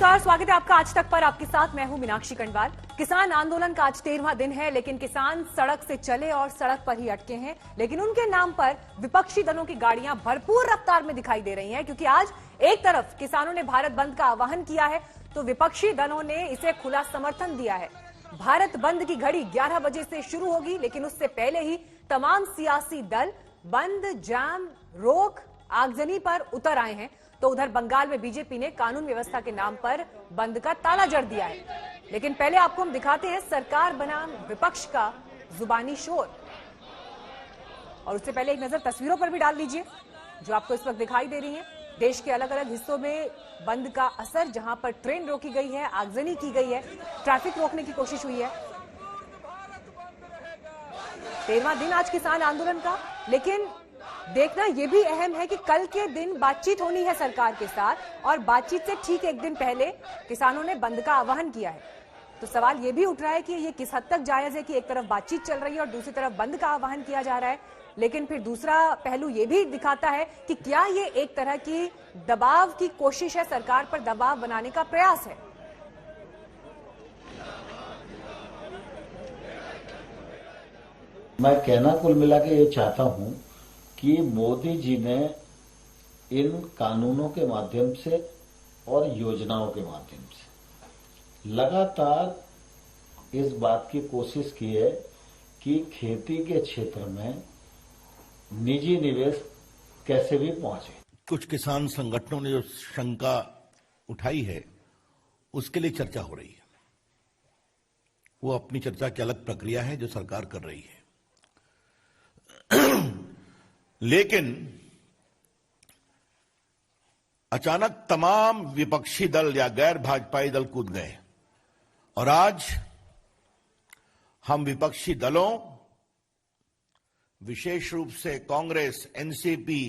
नमस्कार, स्वागत है आपका आज तक पर। आपके साथ मैं हूं मीनाक्षी कंडवाल। किसान आंदोलन का आज 13वां दिन है, लेकिन किसान सड़क से चले और सड़क पर ही अटके हैं। लेकिन उनके नाम पर विपक्षी दलों की गाड़ियां भरपूर रफ्तार में दिखाई दे रही हैं, क्योंकि आज एक तरफ किसानों ने भारत बंद का आह्वान किया है, तो विपक्षी दलों ने इसे खुला समर्थन दिया है। भारत बंद की घड़ी 11 बजे से शुरू होगी, लेकिन उससे पहले ही तमाम सियासी दल बंद, जाम, रोक, आगजनी पर उतर आए हैं। तो उधर बंगाल में बीजेपी ने कानून व्यवस्था के नाम पर बंद का ताला जड़ दिया है। लेकिन पहले आपको हम दिखाते हैं सरकार बनाम विपक्ष का जुबानी शोर। और उससे पहले एक नजर तस्वीरों पर भी डाल लीजिए जो आपको इस वक्त दिखाई दे रही हैं। देश के अलग अलग हिस्सों में बंद का असर, जहां पर ट्रेन रोकी गई है, आगजनी की गई है, ट्रैफिक रोकने की कोशिश हुई है। 13वां दिन आज किसान आंदोलन का, लेकिन देखना यह भी अहम है कि कल के दिन बातचीत होनी है सरकार के साथ, और बातचीत से ठीक एक दिन पहले किसानों ने बंद का आह्वान किया है। तो सवाल यह भी उठ रहा है कि यह किस हद तक जायज है कि एक तरफ बातचीत चल रही है और दूसरी तरफ बंद का आह्वान किया जा रहा है। लेकिन फिर दूसरा पहलू यह भी दिखाता है कि क्या ये एक तरह की दबाव की कोशिश है, सरकार पर दबाव बनाने का प्रयास है। मैं कहना कुल मिला के ये चाहता हूं कि मोदी जी ने इन कानूनों के माध्यम से और योजनाओं के माध्यम से लगातार इस बात की कोशिश की है कि खेती के क्षेत्र में निजी निवेश कैसे भी पहुंचे। कुछ किसान संगठनों ने जो शंका उठाई है उसके लिए चर्चा हो रही है। वो अपनी चर्चा की अलग प्रक्रिया है जो सरकार कर रही है। लेकिन अचानक तमाम विपक्षी दल या गैर भाजपाई दल कूद गए और आज हम विपक्षी दलों, विशेष रूप से कांग्रेस, एनसीपी,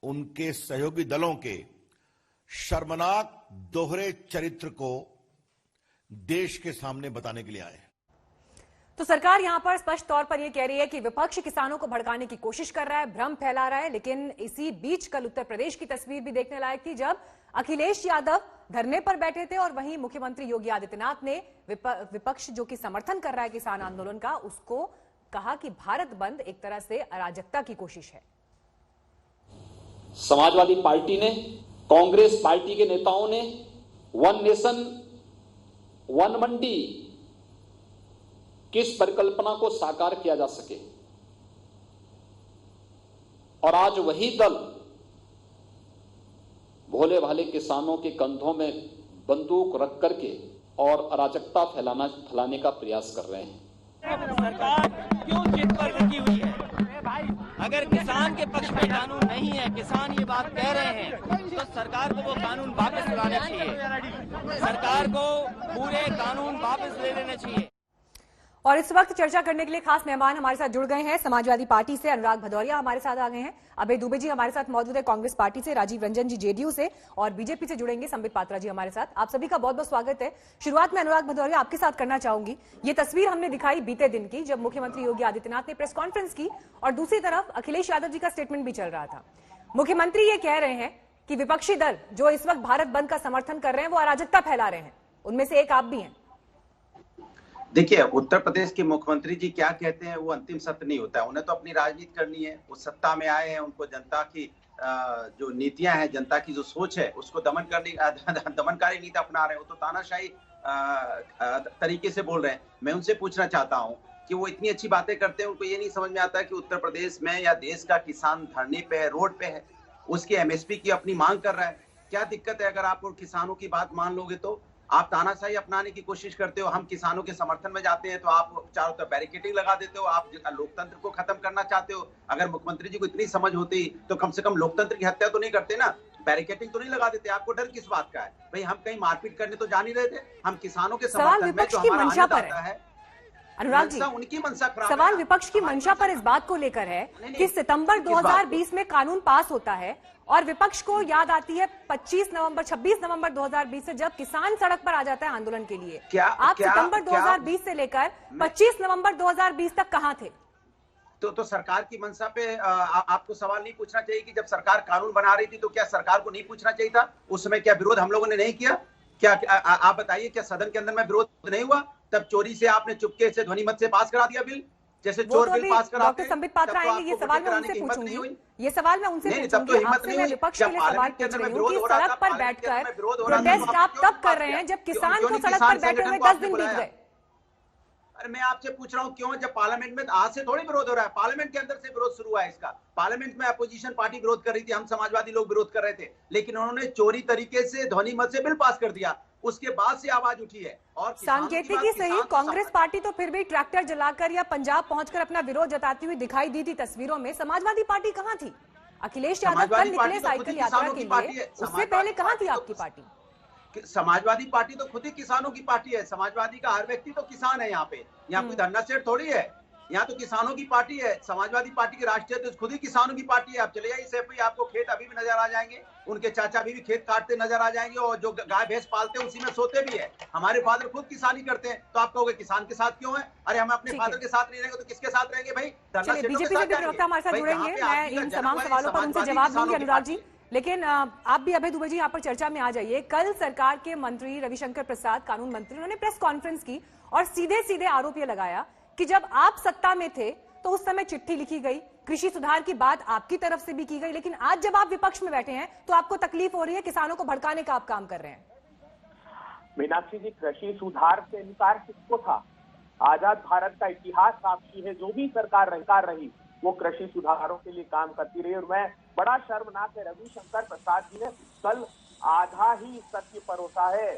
उनके सहयोगी दलों के शर्मनाक दोहरे चरित्र को देश के सामने बताने के लिए आए हैं। तो सरकार यहां पर स्पष्ट तौर पर यह कह रही है कि विपक्ष किसानों को भड़काने की कोशिश कर रहा है, भ्रम फैला रहा है। लेकिन इसी बीच कल उत्तर प्रदेश की तस्वीर भी देखने लायक थी, जब अखिलेश यादव धरने पर बैठे थे और वहीं मुख्यमंत्री योगी आदित्यनाथ ने विपक्ष जो कि समर्थन कर रहा है किसान आंदोलन का, उसको कहा कि भारत बंद एक तरह से अराजकता की कोशिश है। समाजवादी पार्टी ने, कांग्रेस पार्टी के नेताओं ने वन नेशन वन मंडी किस परिकल्पना को साकार किया जा सके, और आज वही दल भोले भाले किसानों के कंधों में बंदूक रख करके और अराजकता फैलाने का प्रयास कर रहे हैं। सरकार क्यों जिद पर रुकी हुई है? अगर किसान के पक्ष में कानून नहीं है, किसान ये बात कह रहे हैं, तो सरकार को वो कानून वापस लाना चाहिए। सरकार को पूरे कानून वापस ले लेने चाहिए। और इस वक्त चर्चा करने के लिए खास मेहमान हमारे साथ जुड़ गए हैं। समाजवादी पार्टी से अनुराग भदौरिया हमारे साथ आ गए हैं, अभय दुबे जी हमारे साथ मौजूद है कांग्रेस पार्टी से, राजीव रंजन जी जेडीयू से, और बीजेपी से जुड़ेंगे संबित पात्रा जी हमारे साथ। आप सभी का बहुत बहुत स्वागत है। शुरुआत में अनुराग भदौरिया आपके साथ करना चाहूंगी। ये तस्वीर हमने दिखाई बीते दिन की, जब मुख्यमंत्री योगी आदित्यनाथ ने प्रेस कॉन्फ्रेंस की और दूसरी तरफ अखिलेश यादव जी का स्टेटमेंट भी चल रहा था। मुख्यमंत्री ये कह रहे हैं कि विपक्षी दल जो इस वक्त भारत बंद का समर्थन कर रहे हैं वो अराजकता फैला रहे हैं, उनमें से एक आप भी हैं। देखिए, उत्तर प्रदेश के मुख्यमंत्री जी क्या कहते हैं वो अंतिम सत्य नहीं होता है। उन्हें तो अपनी राजनीति करनी है, वो सत्ता में आए हैं, उनको जनता की जो नीतियां हैं, जनता की जो सोच है उसको दमनकारी नीति अपना रहे हैं। वो तो तानाशाही तरीके से बोल रहे हैं। मैं उनसे पूछना चाहता हूं कि वो इतनी अच्छी बातें करते हैं, उनको ये नहीं समझ में आता है कि उत्तर प्रदेश में या देश का किसान धरने पे है, रोड पे है, उसकी एमएसपी की अपनी मांग कर रहा है। क्या दिक्कत है अगर आप किसानों की बात मान लोगे? तो आप तानाशाही अपनाने की कोशिश करते हो। हम किसानों के समर्थन में जाते हैं तो आप चारों तरफ बैरिकेडिंग लगा देते हो, आप लोकतंत्र को खत्म करना चाहते हो। अगर मुख्यमंत्री जी को इतनी समझ होती तो कम से कम लोकतंत्र की हत्या तो नहीं करते ना, बैरिकेडिंग तो नहीं लगा देते। आपको डर किस बात का है भाई? हम कहीं मारपीट करने तो जा नहीं रहे थे। हम किसानों के समर्थन में जो हमारा अन्नदाता है, अनुराग जी, उनकी मंशा खराब। सवाल विपक्ष की मंशा पर इस बात को लेकर है कि सितंबर 2020 में कानून पास होता है और विपक्ष को याद आती है 26 नवंबर 2020 से, जब किसान सड़क पर आ जाता है आंदोलन के लिए। आप सितंबर 2020 से लेकर 25 नवंबर 2020 तक कहां थे? तो सरकार की मंशा पे आपको सवाल नहीं पूछना चाहिए कि जब सरकार कानून बना रही थी तो क्या सरकार को नहीं पूछना चाहिए था? उस समय क्या विरोध हम लोगों ने नहीं किया? क्या आप बताइए, क्या सदन के अंदर में विरोध नहीं हुआ? तब चोरी से आपने चुपके से ध्वनिमत से पास करा दिया बिल, जैसे चोर बिल पास कराते डॉक्टर संबित पात्रा आएंगे, ये सवाल मैं उनसे पूछूंगी, ये सवाल मैं उनसे पूछूंगी। आपसे मैं विपक्ष के लिए सवाल पूछ रही हूँ कि सड़क पर बैठकर प्रोटेस्ट आप तब कर रहे हैं जब किसान को सड़क पर बैठे हुए 10 दिन बीत गए। अरे मैं आपसे पूछ रहा हूँ क्यों? जब पार्लियामेंट में आज से थोड़ी विरोध हो रहा है, पार्लियामेंट के अंदर से विरोध शुरू हुआ है इसका। पार्लियामेंट में अपोजिशन पार्टी विरोध कर रही थी, हम समाजवादी लोग विरोध कर रहे थे, लेकिन उन्होंने चोरी तरीके से ध्वनिमत से बिल पास कर दिया, उसके बाद से आवाज उठी है। और सांकेतिकी सही, कांग्रेस पार्टी तो फिर भी ट्रैक्टर जलाकर या पंजाब पहुंचकर अपना विरोध जताती हुई दिखाई दी थी तस्वीरों में। समाजवादी पार्टी कहां थी? अखिलेश यादव कल निकले साइकिल यात्रा के लिए, उससे पहले कहां थी आपकी पार्टी? समाजवादी पार्टी तो खुद ही किसानों की पार्टी है। समाजवादी का हर व्यक्ति तो किसान है। यहाँ कोई धन्ना सेठ थोड़ी है, यहाँ तो किसानों की पार्टी है। समाजवादी पार्टी की राष्ट्रीय तो खुद ही किसानों की पार्टी है। आप चले जाइए सैफई, आपको खेत अभी भी नजर आ जाएंगे, उनके चाचा भी खेत काटते नजर आ जाएंगे, और जो गाय भैंस पालते हैं उसी में सोते भी है। हमारे फादर खुद किसानी करते हैं, तो आप कहोगे किसान के साथ क्यों है? अरे हम अपने फादर के साथ नहीं रहेंगे तो किसके साथ रहेंगे भाई? बीजेपी से भी प्रवक्ता हमारे साथ जुड़ेंगे, मैं इन तमाम सवालों पर उनसे जवाब दूंगी अनुराग जी, लेकिन आप भी अभय दुबे जी यहाँ पर चर्चा में आ जाइए। कल सरकार के मंत्री रविशंकर प्रसाद, कानून मंत्री, उन्होंने प्रेस कॉन्फ्रेंस की और सीधे सीधे आरोप ये लगाया कि जब आप सत्ता में थे तो उस समय चिट्ठी लिखी गई, कृषि सुधार की बात आपकी तरफ से भी की गई, लेकिन आज जब आप विपक्ष में बैठे हैं तो आपको तकलीफ हो रही है, किसानों को भड़काने का आप काम कर रहे हैं। मीनाक्षी जी, कृषि सुधार से इनकार किसको था? आजाद भारत का इतिहास साक्षी है, जो भी सरकार रही वो कृषि सुधारों के लिए काम करती रही। और मैं बड़ा शर्मनाक है, रविशंकर प्रसाद जी ने कल आधा ही सत्य परोसा है।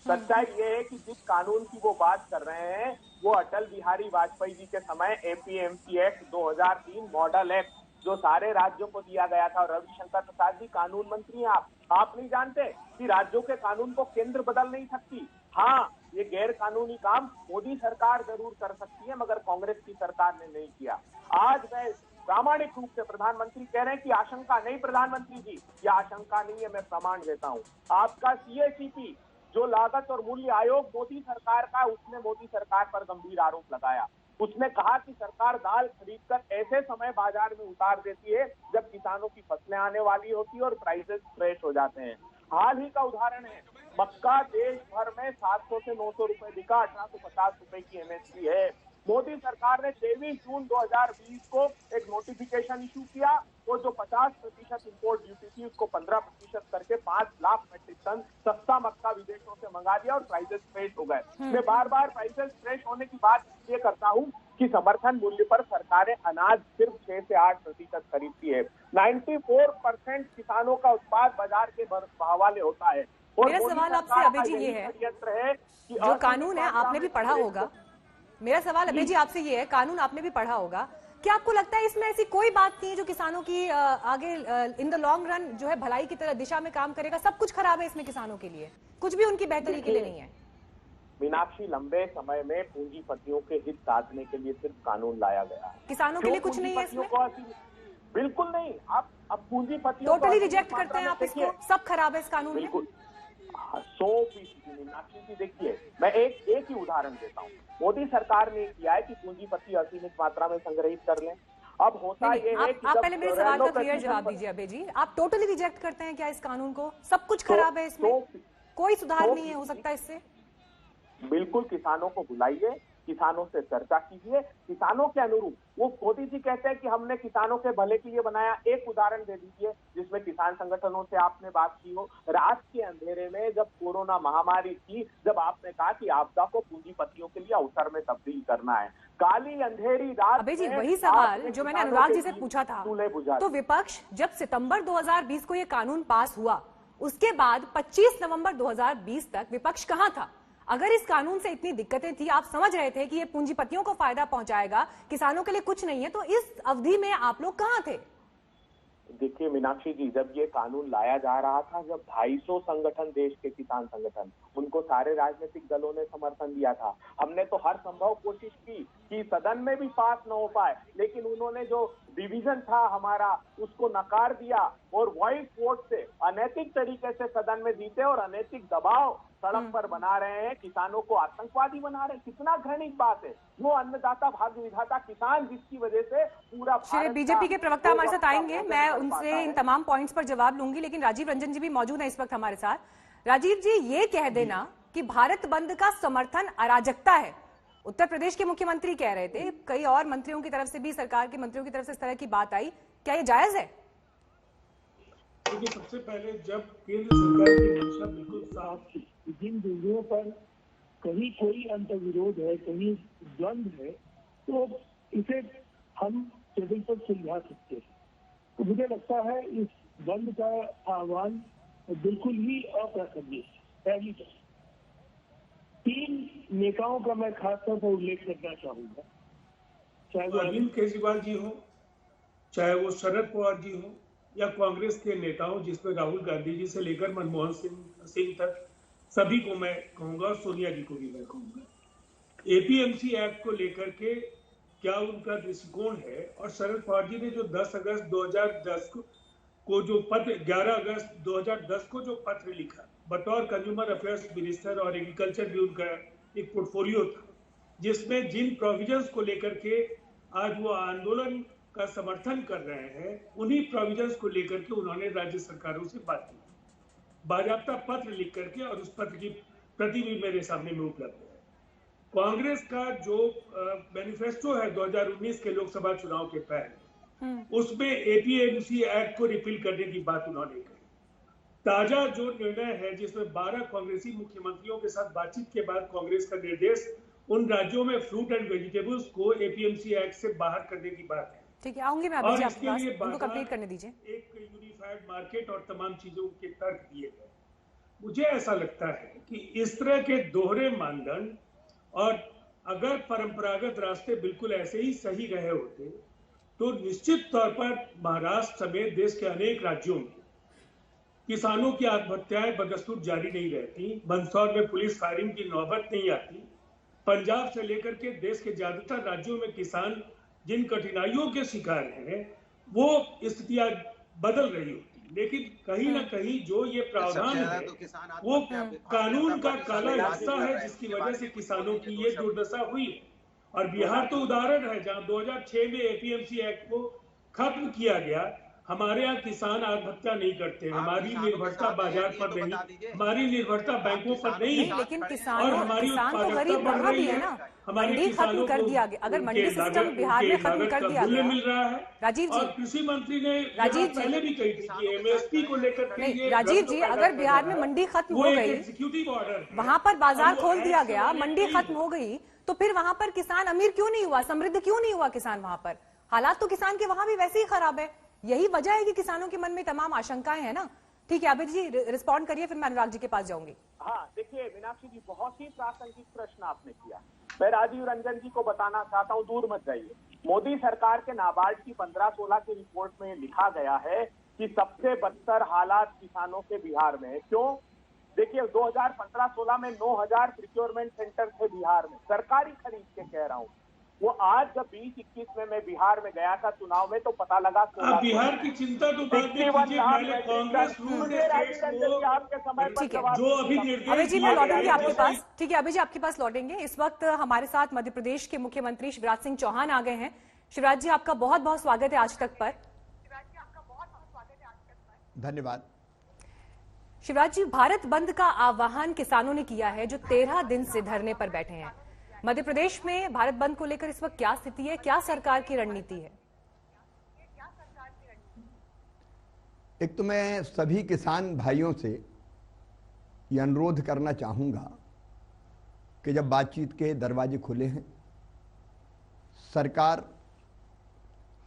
सच्चाई ये है कि जिस कानून की वो बात कर रहे हैं वो अटल बिहारी वाजपेयी जी के समय एपीएमसी एक्ट 2003 मॉडल एक्ट, जो सारे राज्यों को दिया गया था। और रविशंकर प्रसाद जी कानून मंत्री हैं। आप नहीं जानते कि राज्यों के कानून को केंद्र बदल नहीं सकती? हाँ, ये गैर कानूनी काम मोदी सरकार जरूर कर सकती है, मगर कांग्रेस की सरकार ने नहीं किया। आज मैं प्रामाणिक रूप से, प्रधानमंत्री कह रहे हैं कि आशंका नहीं, प्रधानमंत्री जी ये आशंका नहीं है, मैं प्रमाण देता हूँ। आपका सीएसीपी जो लागत और मूल्य आयोग मोदी सरकार का, उसने मोदी सरकार पर गंभीर आरोप लगाया। उसने कहा कि सरकार दाल खरीदकर ऐसे समय बाजार में उतार देती है जब किसानों की फसलें आने वाली होती है और प्राइसेस फ्रेश हो जाते हैं। हाल ही का उदाहरण है, मक्का देश भर में 700 से 900 रुपए बिका, 1850 रुपए की एमएसपी है। मोदी सरकार ने 23 जून 2020 को एक नोटिफिकेशन इशू किया, वो जो 50% इंपोर्ट ड्यूटी थी उसको 15% करके 5 लाख मेट्रिक टन सस्ता मक्का विदेशों से मंगा दिया और प्राइसेस फ्रेश हो गए। मैं बार बार प्राइसेस फ्रेश होने की बात ये करता हूँ कि समर्थन मूल्य पर सरकारें अनाज सिर्फ 6 से 8% खरीदती है। 94% किसानों का उत्पाद बाजार के भाव वाले होता है। मेरा सवाल आपसे अभय जी ये है, जो कानून है आपने भी पढ़ा होगा, मेरा सवाल अभय जी आपसे ये है, कानून आपने भी पढ़ा होगा, क्या आपको लगता है इसमें ऐसी कोई बात नहीं है जो किसानों की आगे इन द लॉन्ग रन जो है भलाई की तरह दिशा में काम करेगा? सब कुछ खराब है इसमें किसानों के लिए, कुछ भी उनकी बेहतरी के लिए नहीं है। मीनाक्षी, लंबे समय में पूंजीपतियों के हित साधने के लिए सिर्फ कानून लाया गया है, किसानों के लिए कुछ नहीं है इसमें? बिल्कुल नहीं। आप अब पूंजीपतियों टोटली रिजेक्ट करते हैं आप इसको, सब खराब है इस कानून में? 100%। मीनाक्षी जी देखिए, मैं एक ही उदाहरण देता हूँ। मोदी सरकार ने किया है कि पूंजीपति असीमित मात्रा में संग्रहित कर लें। अब होता ये है कि आप पहले मेरे सवाल का क्लियर जवाब दीजिए अभय जी, आप टोटली रिजेक्ट करते हैं क्या इस कानून को? सब कुछ खराब है इसमें, कोई सुधार नहीं है हो सकता इससे? बिल्कुल, किसानों को बुलाइए, किसानों से चर्चा कीजिए, किसानों के अनुरूप। वो मोदी जी कहते हैं कि हमने किसानों के भले के लिए बनाया। एक उदाहरण दे दीजिए जिसमें किसान संगठनों से आपने बात की हो। रात के अंधेरे में जब कोरोना महामारी थी, जब आपने कहा कि आपदा को पूंजीपतियों के लिए अवसर में तब्दील करना है, काली अंधेरी रात। अभय जी वही सवाल जो मैंने अनुराग जी से पूछा था, तो विपक्ष जब सितंबर 2020 को ये कानून पास हुआ, उसके बाद 25 नवंबर 2020 तक विपक्ष कहां था? अगर इस कानून से इतनी दिक्कतें थी, आप समझ रहे थे कि ये पूंजीपतियों को फायदा पहुंचाएगा, किसानों के लिए कुछ नहीं है, तो इस अवधि में आप लोग कहां थे? देखिए मीनाक्षी जी, जब ये कानून लाया जा रहा था, जब 250 संगठन, देश के किसान संगठन, उनको सारे राजनीतिक दलों ने समर्थन दिया था। हमने तो हर संभव कोशिश की कि सदन में भी पास न हो पाए, लेकिन उन्होंने जो डिवीजन था हमारा उसको नकार दिया और वॉइस वोट से अनैतिक तरीके से सदन में जीते और अनैतिक दबाव सड़क पर बना रहे हैं, किसानों को आतंकवादी बना रहे हैं। कितना घृणित बात है। वो अन्नदाता भाग्य विधाता किसान जिसकी वजह से पूरा श्री बीजेपी के प्रवक्ता हमारे साथ आएंगे, मैं उनसे इन तमाम पॉइंट्स पर जवाब लूंगी, लेकिन राजीव रंजन जी भी मौजूद हैं इस वक्त हमारे साथ। राजीव जी, ये कह देना कि भारत बंद का समर्थन अराजकता है, उत्तर प्रदेश के मुख्यमंत्री कह रहे थे, कई और मंत्रियों की तरफ से भी, सरकार के मंत्रियों की तरफ से इस तरह की बात आई, क्या ये जायज है? देखिए, सबसे पहले जब केंद्र सरकार की मंशा बिल्कुल साफ थी, जिन बिंदुओं पर कहीं कोई अंतर्विरोध है, कहीं द्वंद्व है, तो इसे हम टेबल पर सुलझा सकते हैं। तो मुझे लगता है इस बंद का आह्वान बिल्कुल ही अप्रासंगिक है। पहली बात, 3 नेताओं का मैं खासतौर पर उल्लेख करना चाहूंगा, चाहे वो अरविंद केजरीवाल जी हो, चाहे वो शरद पवार जी हो, या कांग्रेस के नेताओं जिसमें राहुल गांधी जी से लेकर मनमोहन सिंह तक, सभी को मैं कहूंगा और सोनिया जी को भी मैं कहूंगा, एपीएमसी एक्ट को लेकर के क्या उनका दृष्टिकोण है। और शरद पवार जी ने जो 10 अगस्त 2010 को जो पत्र, 11 अगस्त 2010 को जो पत्र लिखा, बतौर कंज्यूमर अफेयर्स मिनिस्टर और एग्रीकल्चर भी उनका एक पोर्टफोलियो था, जिसमें जिन प्रोविजंस को लेकर के आज वो आंदोलन का समर्थन कर रहे हैं, उन्हीं प्रोविजंस को लेकर के उन्होंने राज्य सरकारों से बात की, बाकायदा पत्र लिख करके, और उस पत्र की प्रति भी मेरे सामने में उपलब्ध है। कांग्रेस का जो मैनिफेस्टो है 2019 के लोकसभा चुनाव के पहले, उसमें एपीएमसी एक्ट को रिपील करने की बात उन्होंने कही। ताजा जो निर्णय है, जिसमें 12 कांग्रेसी मुख्यमंत्रियों के साथ बातचीत के बाद कांग्रेस का निर्देश उन राज्यों में फ्रूट एंड वेजिटेबल्स को एपीएमसी एक्ट से बाहर करने की बात है। ठीक है, आऊंगी मैं अभी जी आपके पास, उनको कंप्लीट करने दीजिए। एक यूनिफाइड मार्केट और तमाम चीजों के तर्क दिए गए। मुझे ऐसा लगता है कि इस तरह के दोहरे मानदंड, और अगर परंपरागत रास्ते बिल्कुल ऐसे ही सही रहे होते, तो निश्चित तौर पर महाराष्ट्र समेत देश के अनेक राज्यों में किसानों की आत्महत्याएं बदस्तूर जारी नहीं रहती, मंदसौर में पुलिस फायरिंग की नौबत नहीं आती, पंजाब से लेकर के देश के ज्यादातर राज्यों में किसान जिन कठिनाइयों के शिकार हैं, वो स्थितियां बदल रही होती। लेकिन कहीं ना कहीं जो ये प्रावधान है, वो कानून का काला हिस्सा है, जिसकी वजह से किसानों की ये दुर्दशा हुई है। और बिहार तो उदाहरण है, जहां 2006 में एपीएमसी एक्ट को खत्म किया गया। हमारे यहाँ किसान आत्महत्या नहीं करते, हमारी निर्भरता बाजार पर नहीं, हमारी निर्भरता बैंकों पर नहीं है, लेकिन और किसान हमारी तो गरीब बढ़ भी है ना, मंडी खत्म कर दिया गया। अगर मंडी सिस्टम बिहार में खत्म कर दिया गया, मिल रहा है। राजीव जी, और कृषि मंत्री ने पहले भी कही थी कि एमएसपी को लेकर नहीं राजीव जी, अगर बिहार में मंडी खत्म हो गई, एग्जीक्यूटिव ऑर्डर, वहां पर बाजार खोल दिया गया, मंडी खत्म हो गई, तो फिर वहां पर किसान अमीर क्यों नहीं हुआ, समृद्ध क्यों नहीं हुआ किसान? वहां पर हालात तो किसान के वहां भी वैसे ही खराब है। यही वजह है कि किसानों के मन में तमाम आशंकाएं हैं ना। ठीक है, अभी जी रिस्पॉन्ड करिए, फिर मैं अनुराग जी के पास जाऊंगी। हाँ, देखिए मीनाक्षी जी, बहुत ही प्रासंगिक प्रश्न आपने किया। मैं राजीव रंजन जी को बताना चाहता हूँ, दूर मत जाइए। मोदी सरकार के नाबार्ड की 15-16 की रिपोर्ट में लिखा गया है कि सबसे बदतर हालात किसानों के बिहार में है। क्यों? देखिए 2015-16 में 9000 प्रोक्योरमेंट सेंटर थे बिहार में, सरकारी खरीद के कह रहा हूँ। वो आज जब 2021 में मैं बिहार में गया था चुनाव में, तो पता लगा बिहार की चिंता तो बाद में कीजिए, पहले कांग्रेस आपके समय पर जो अभी अभी जी मैं लौटूंगी आपके पास। ठीक है, अभी जी आपके पास लौटेंगे। इस वक्त हमारे साथ मध्य प्रदेश के मुख्यमंत्री शिवराज सिंह चौहान आ गए हैं। शिवराज जी, आपका बहुत बहुत स्वागत है आज तक पर। धन्यवाद। शिवराज जी, भारत बंद का आह्वान किसानों ने किया है, जो 13 दिन से धरने पर बैठे हैं। मध्य प्रदेश में भारत बंद को लेकर इस वक्त क्या स्थिति है, क्या सरकार की रणनीति है? एक तो मैं सभी किसान भाइयों से ये अनुरोध करना चाहूंगा कि जब बातचीत के दरवाजे खुले हैं, सरकार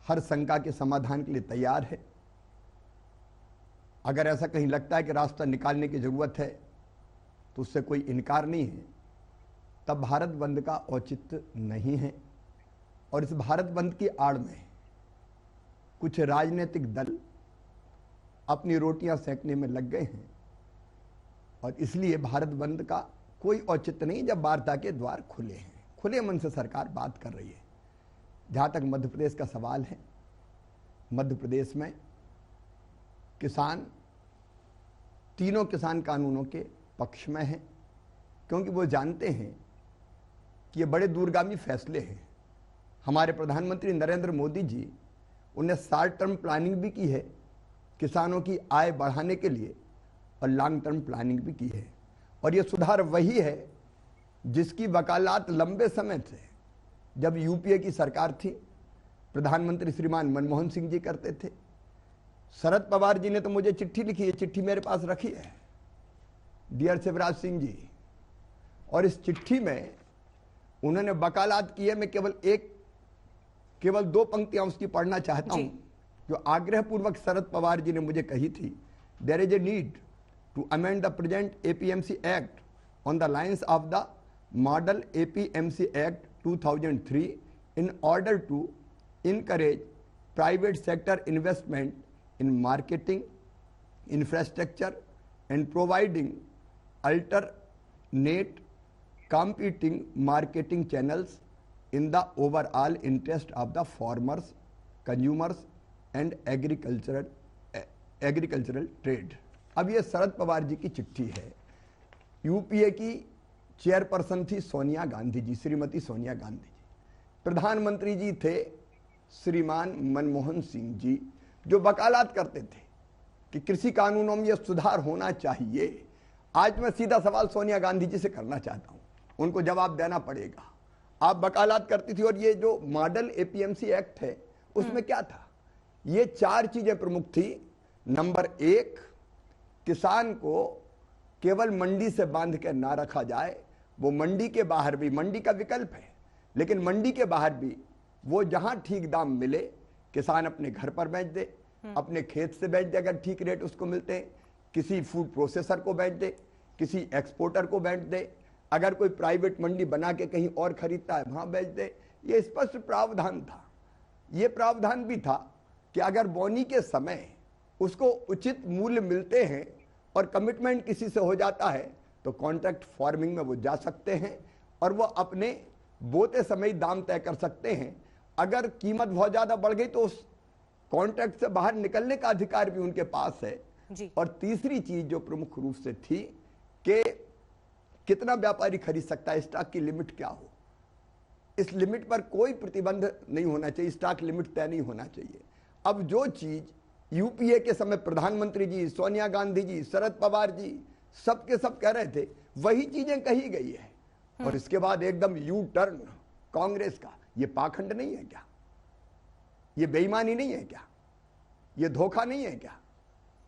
हर शंका के समाधान के लिए तैयार है। अगर ऐसा कहीं लगता है कि रास्ता निकालने की जरूरत है, तो उससे कोई इनकार नहीं है। तब भारत बंद का औचित्य नहीं है। और इस भारत बंद की आड़ में कुछ राजनीतिक दल अपनी रोटियां सेकने में लग गए हैं, और इसलिए भारत बंद का कोई औचित्य नहीं जब वार्ता के द्वार खुले हैं। खुले मन से सरकार बात कर रही है। जहां तक मध्य प्रदेश का सवाल है, मध्य प्रदेश में किसान तीनों किसान कानूनों के पक्ष में हैं। क्योंकि वो जानते हैं कि ये बड़े दूरगामी फैसले हैं। हमारे प्रधानमंत्री नरेंद्र मोदी जी, उन्हें शॉर्ट टर्म प्लानिंग भी की है किसानों की आय बढ़ाने के लिए, और लॉन्ग टर्म प्लानिंग भी की है। और ये सुधार वही है जिसकी वकालत लंबे समय से, जब यूपीए की सरकार थी, प्रधानमंत्री श्रीमान मनमोहन सिंह जी करते थे। शरद पवार जी ने तो मुझे चिट्ठी लिखी है, चिट्ठी मेरे पास रखी है, डियर शिवराज सिंह जी, और इस चिट्ठी में उन्होंने वकालत की है। मैं केवल 2 पंक्तियां उसकी पढ़ना चाहता हूं, जो आग्रह पूर्वक शरद पवार जी ने मुझे कही थी। There is a need to amend the present APMC act on the lines of the model APMC act 2003 in order to encourage private sector investment in marketing, infrastructure and providing alternate competing marketing channels in the overall interest of the farmers, consumers and agricultural trade। अब ये शरद पवार जी की चिट्ठी है। UPA की chairperson थी सोनिया गांधी जी, श्रीमती सोनिया गांधी जी। प्रधानमंत्री जी थे श्रीमान मनमोहन सिंह जी, जो वकालत करते थे कि कृषि कानूनों में यह सुधार होना चाहिए। आज मैं सीधा सवाल सोनिया गांधी जी से करना चाहता हूं, उनको जवाब देना पड़ेगा। आप वकालत करती थी, और ये जो मॉडल एपीएमसी एक्ट है उसमें क्या था? ये 4 चीजें प्रमुख थी। नंबर 1, किसान को केवल मंडी से बांध के ना रखा जाए, वो मंडी के बाहर भी, मंडी का विकल्प है, लेकिन मंडी के बाहर भी वो जहां ठीक दाम मिले किसान अपने घर पर बेच दे, अपने खेत से बेच दे अगर ठीक रेट उसको मिलते हैं, किसी फूड प्रोसेसर को बेच दे, किसी एक्सपोर्टर को बेच दे, अगर कोई प्राइवेट मंडी बना के कहीं और खरीदता है वहां बेच दे। ये स्पष्ट प्रावधान था। ये प्रावधान भी था कि अगर बोनी के समय उसको उचित मूल्य मिलते हैं और कमिटमेंट किसी से हो जाता है तो कॉन्ट्रैक्ट फार्मिंग में वो जा सकते हैं और वो अपने बोते समय दाम तय कर सकते हैं। अगर कीमत बहुत ज्यादा बढ़ गई तो उस कॉन्ट्रैक्ट से बाहर निकलने का अधिकार भी उनके पास है जी। और तीसरी चीज जो प्रमुख रूप से थी कि कितना व्यापारी खरीद सकता है, स्टॉक की लिमिट क्या हो, इस लिमिट पर कोई प्रतिबंध नहीं होना चाहिए, स्टॉक लिमिट तय नहीं होना चाहिए। अब जो चीज यूपीए के समय प्रधानमंत्री जी, सोनिया गांधी जी, शरद पवार जी सब के सब कह रहे थे, वही चीजें कही गई है। और इसके बाद एकदम यू टर्न कांग्रेस का। ये पाखंड नहीं है क्या? ये बेईमानी नहीं है क्या? ये धोखा नहीं है क्या?